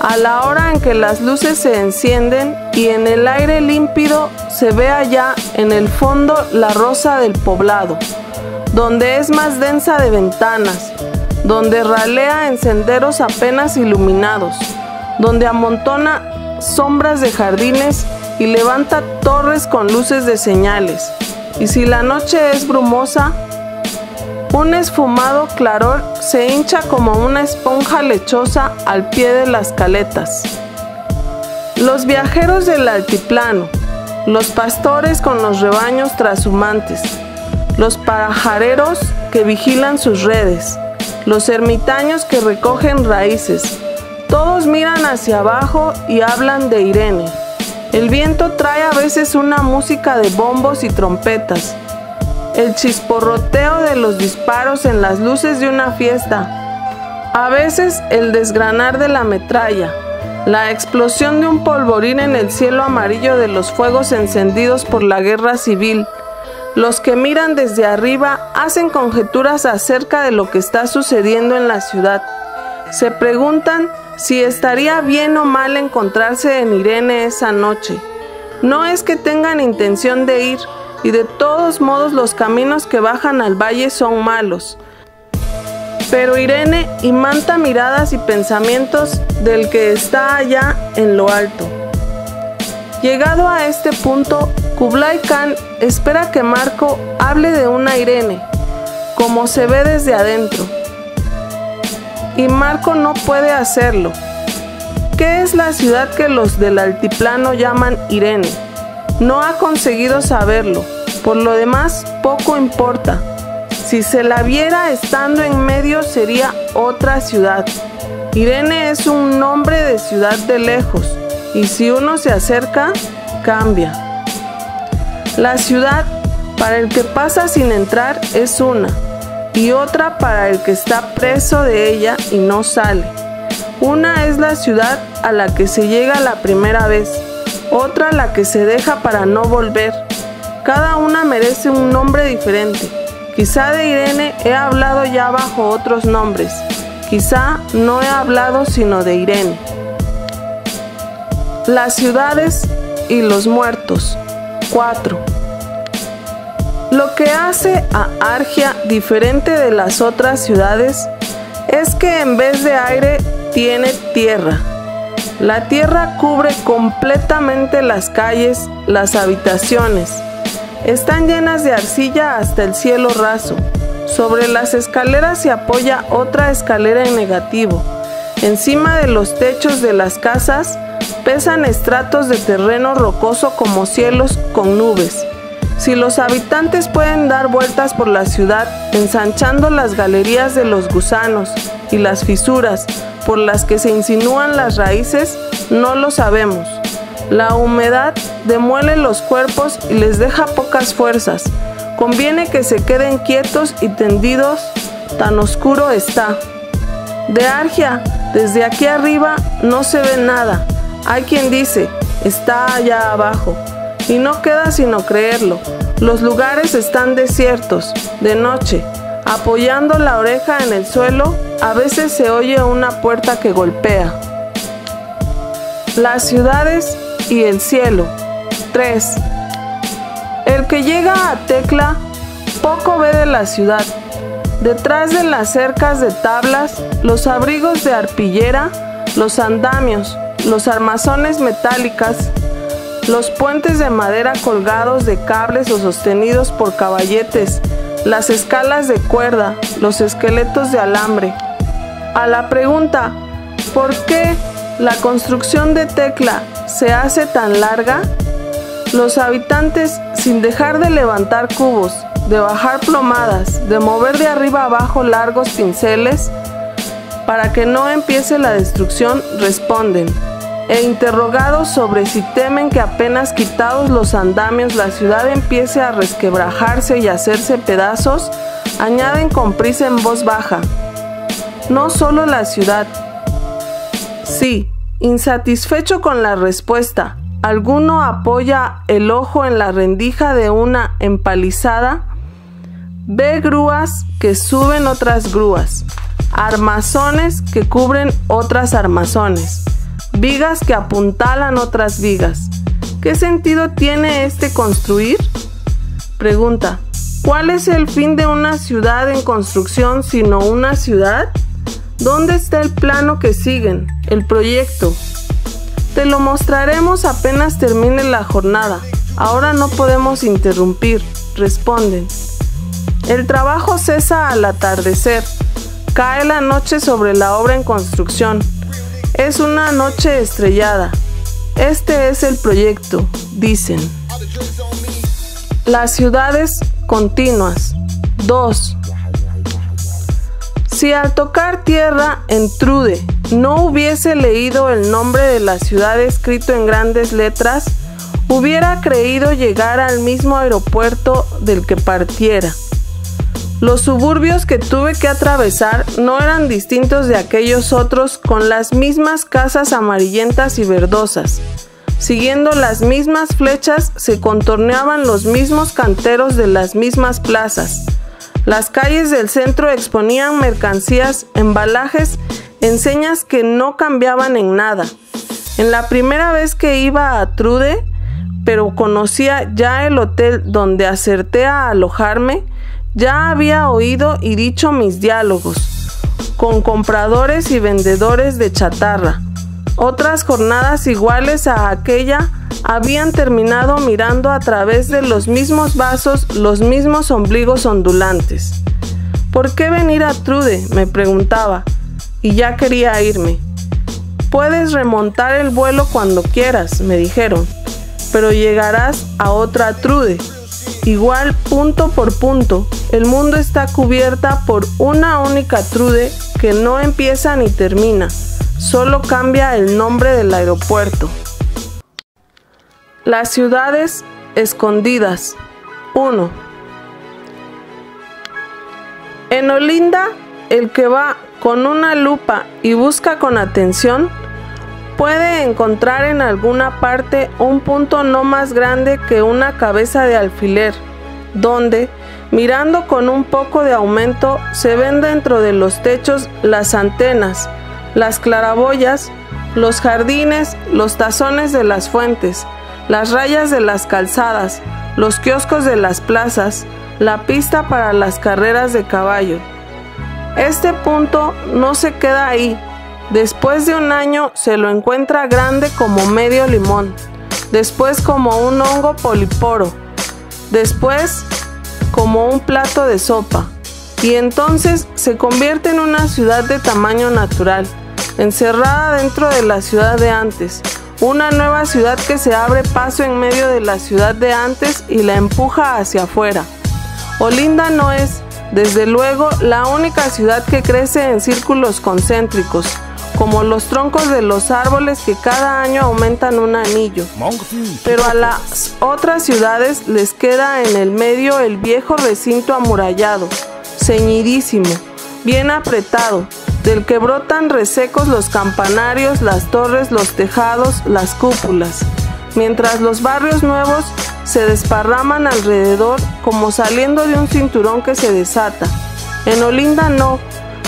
a la hora en que las luces se encienden y en el aire límpido se ve allá en el fondo la rosa del poblado, donde es más densa de ventanas, donde ralea en senderos apenas iluminados, donde amontona sombras de jardines y levanta torres con luces de señales, y si la noche es brumosa, un esfumado claror se hincha como una esponja lechosa al pie de las caletas. Los viajeros del altiplano, los pastores con los rebaños trashumantes, los pajareros que vigilan sus redes, los ermitaños que recogen raíces, todos miran hacia abajo y hablan de Irene. El viento trae a veces una música de bombos y trompetas, el chisporroteo de los disparos en las luces de una fiesta, a veces el desgranar de la metralla, la explosión de un polvorín en el cielo amarillo de los fuegos encendidos por la guerra civil. Los que miran desde arriba hacen conjeturas acerca de lo que está sucediendo en la ciudad. Se preguntan si estaría bien o mal encontrarse en Irene esa noche. No es que tengan intención de ir, y de todos modos los caminos que bajan al valle son malos. Pero Irene imanta miradas y pensamientos del que está allá en lo alto. Llegado a este punto, Kublai Khan espera que Marco hable de una Irene, como se ve desde adentro. Y Marco no puede hacerlo. ¿Qué es la ciudad que los del altiplano llaman Irene? No ha conseguido saberlo. Por lo demás, poco importa. Si se la viera estando en medio, sería otra ciudad. Irene es un nombre de ciudad de lejos, y si uno se acerca, cambia. La ciudad, para el que pasa sin entrar, es una, y otra para el que está preso de ella y no sale. Una es la ciudad a la que se llega la primera vez, otra la que se deja para no volver. Cada una merece un nombre diferente. Quizá de Irene he hablado ya bajo otros nombres. Quizá no he hablado sino de Irene. Las ciudades y los muertos. 4. Lo que hace a Argia diferente de las otras ciudades es que en vez de aire tiene tierra. La tierra cubre completamente las calles, las habitaciones. Están llenas de arcilla hasta el cielo raso. Sobre las escaleras se apoya otra escalera en negativo. Encima de los techos de las casas pesan estratos de terreno rocoso como cielos con nubes. Si los habitantes pueden dar vueltas por la ciudad, ensanchando las galerías de los gusanos y las fisuras por las que se insinúan las raíces, no lo sabemos. La humedad demuele los cuerpos y les deja pocas fuerzas. Conviene que se queden quietos y tendidos, tan oscuro está. De Argia, desde aquí arriba, no se ve nada. Hay quien dice, está allá abajo. Y no queda sino creerlo. Los lugares están desiertos, de noche. Apoyando la oreja en el suelo, a veces se oye una puerta que golpea. Las ciudades y el cielo. 3. El que llega a Tekla poco ve de la ciudad. Detrás de las cercas de tablas, los abrigos de arpillera, los andamios, los armazones metálicas, los puentes de madera colgados de cables o sostenidos por caballetes, las escalas de cuerda, los esqueletos de alambre. A la pregunta, ¿por qué la construcción de Tekla se hace tan larga? Los habitantes, sin dejar de levantar cubos, de bajar plomadas, de mover de arriba abajo largos pinceles, para que no empiece la destrucción, responden: e interrogados sobre si temen que apenas quitados los andamios la ciudad empiece a resquebrajarse y a hacerse pedazos, añaden con prisa en voz baja: no solo la ciudad. Sí, insatisfecho con la respuesta, alguno apoya el ojo en la rendija de una empalizada, ve grúas que suben otras grúas, armazones que cubren otras armazones, vigas que apuntalan otras vigas. ¿Qué sentido tiene este construir? Pregunta: ¿cuál es el fin de una ciudad en construcción sino una ciudad? ¿Dónde está el plano que siguen, el proyecto? Te lo mostraremos apenas termine la jornada. Ahora no podemos interrumpir, responden. El trabajo cesa al atardecer. Cae la noche sobre la obra en construcción. Es una noche estrellada. Este es el proyecto, dicen. Las ciudades continuas. 2. Si al tocar tierra en Trude no hubiese leído el nombre de la ciudad escrito en grandes letras, hubiera creído llegar al mismo aeropuerto del que partiera. Los suburbios que tuve que atravesar no eran distintos de aquellos otros, con las mismas casas amarillentas y verdosas. Siguiendo las mismas flechas se contorneaban los mismos canteros de las mismas plazas. Las calles del centro exponían mercancías, embalajes, enseñas que no cambiaban en nada. En la primera vez que iba a Trude, pero conocía ya el hotel donde acerté a alojarme, ya había oído y dicho mis diálogos con compradores y vendedores de chatarra. Otras jornadas iguales a aquella habían terminado mirando a través de los mismos vasos los mismos ombligos ondulantes. ¿Por qué venir a Trude?, me preguntaba, y ya quería irme. Puedes remontar el vuelo cuando quieras, me dijeron, pero llegarás a otra Trude. Igual, punto por punto, el mundo está cubierta por una única Trude que no empieza ni termina, solo cambia el nombre del aeropuerto. Las ciudades escondidas. 1. En Olinda, el que va con una lupa y busca con atención, puede encontrar en alguna parte un punto no más grande que una cabeza de alfiler, donde, mirando con un poco de aumento, se ven dentro de los techos las antenas, las claraboyas, los jardines, los tazones de las fuentes, las rayas de las calzadas, los kioscos de las plazas, la pista para las carreras de caballo. Este punto no se queda ahí. Después de un año se lo encuentra grande como medio limón, después como un hongo poliporo, después como un plato de sopa, y entonces se convierte en una ciudad de tamaño natural, encerrada dentro de la ciudad de antes, una nueva ciudad que se abre paso en medio de la ciudad de antes y la empuja hacia afuera. Olinda no es, desde luego, la única ciudad que crece en círculos concéntricos, como los troncos de los árboles que cada año aumentan un anillo. Pero a las otras ciudades les queda en el medio el viejo recinto amurallado, ceñidísimo, bien apretado, del que brotan resecos los campanarios, las torres, los tejados, las cúpulas, mientras los barrios nuevos se desparraman alrededor como saliendo de un cinturón que se desata. En Olinda no,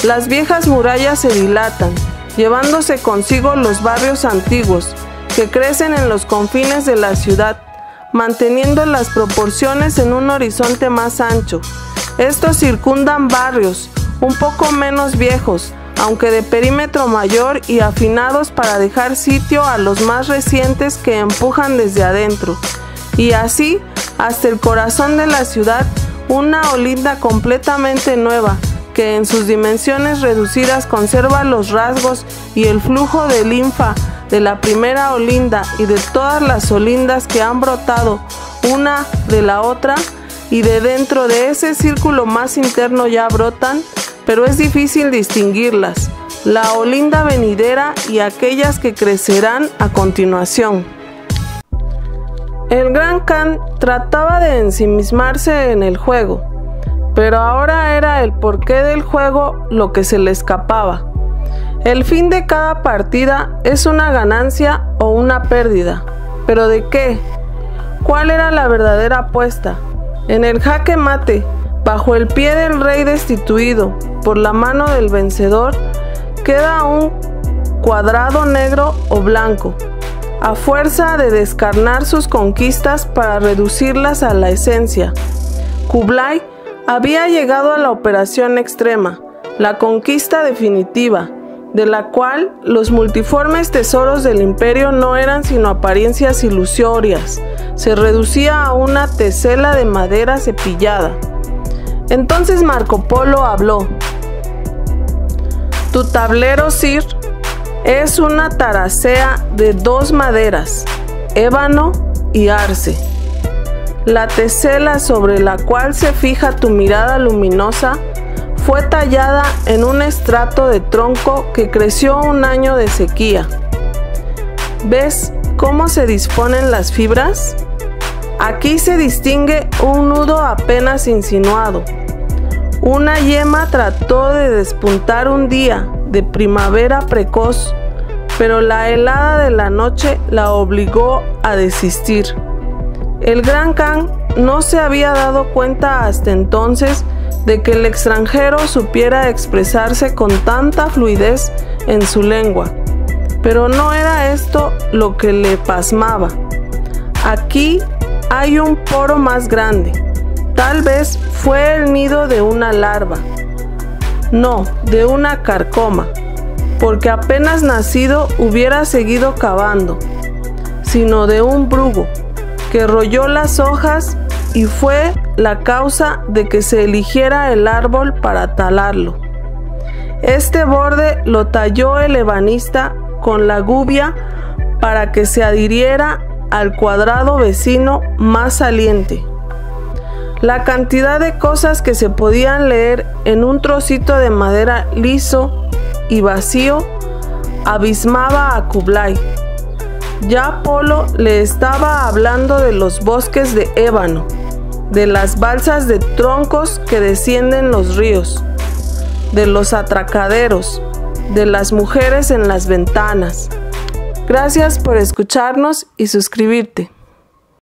las viejas murallas se dilatan, llevándose consigo los barrios antiguos, que crecen en los confines de la ciudad, manteniendo las proporciones en un horizonte más ancho. Estos circundan barrios, un poco menos viejos, aunque de perímetro mayor y afinados para dejar sitio a los más recientes que empujan desde adentro. Y así, hasta el corazón de la ciudad, una Olinda completamente nueva, que en sus dimensiones reducidas conserva los rasgos y el flujo de linfa de la primera Olinda y de todas las Olindas que han brotado una de la otra, y de dentro de ese círculo más interno ya brotan, pero es difícil distinguirlas, la Olinda venidera y aquellas que crecerán a continuación. El Gran Khan trataba de ensimismarse en el juego, pero ahora era el porqué del juego lo que se le escapaba. El fin de cada partida es una ganancia o una pérdida. ¿Pero de qué? ¿Cuál era la verdadera apuesta? En el jaque mate, bajo el pie del rey destituido por la mano del vencedor, queda un cuadrado negro o blanco. A fuerza de descarnar sus conquistas para reducirlas a la esencia, Kublai había llegado a la operación extrema, la conquista definitiva, de la cual los multiformes tesoros del imperio no eran sino apariencias ilusorias. Se reducía a una tesela de madera cepillada. Entonces Marco Polo habló: tu tablero, Sir, es una taracea de 2 maderas, ébano y arce. La tesela sobre la cual se fija tu mirada luminosa fue tallada en un estrato de tronco que creció un año de sequía. ¿Ves cómo se disponen las fibras? Aquí se distingue un nudo apenas insinuado. Una yema trató de despuntar un día de primavera precoz, pero la helada de la noche la obligó a desistir. El Gran Khan no se había dado cuenta hasta entonces de que el extranjero supiera expresarse con tanta fluidez en su lengua, pero no era esto lo que le pasmaba. Aquí hay un poro más grande. Tal vez fue el nido de una larva, no, de una carcoma, porque apenas nacido hubiera seguido cavando, sino de un brugo que royó las hojas y fue la causa de que se eligiera el árbol para talarlo. Este borde lo talló el ebanista con la gubia para que se adhiriera al cuadrado vecino más saliente. La cantidad de cosas que se podían leer en un trocito de madera liso y vacío abismaba a Kublai. Ya Polo le estaba hablando de los bosques de ébano, de las balsas de troncos que descienden los ríos, de los atracaderos, de las mujeres en las ventanas. Gracias por escucharnos y suscribirte.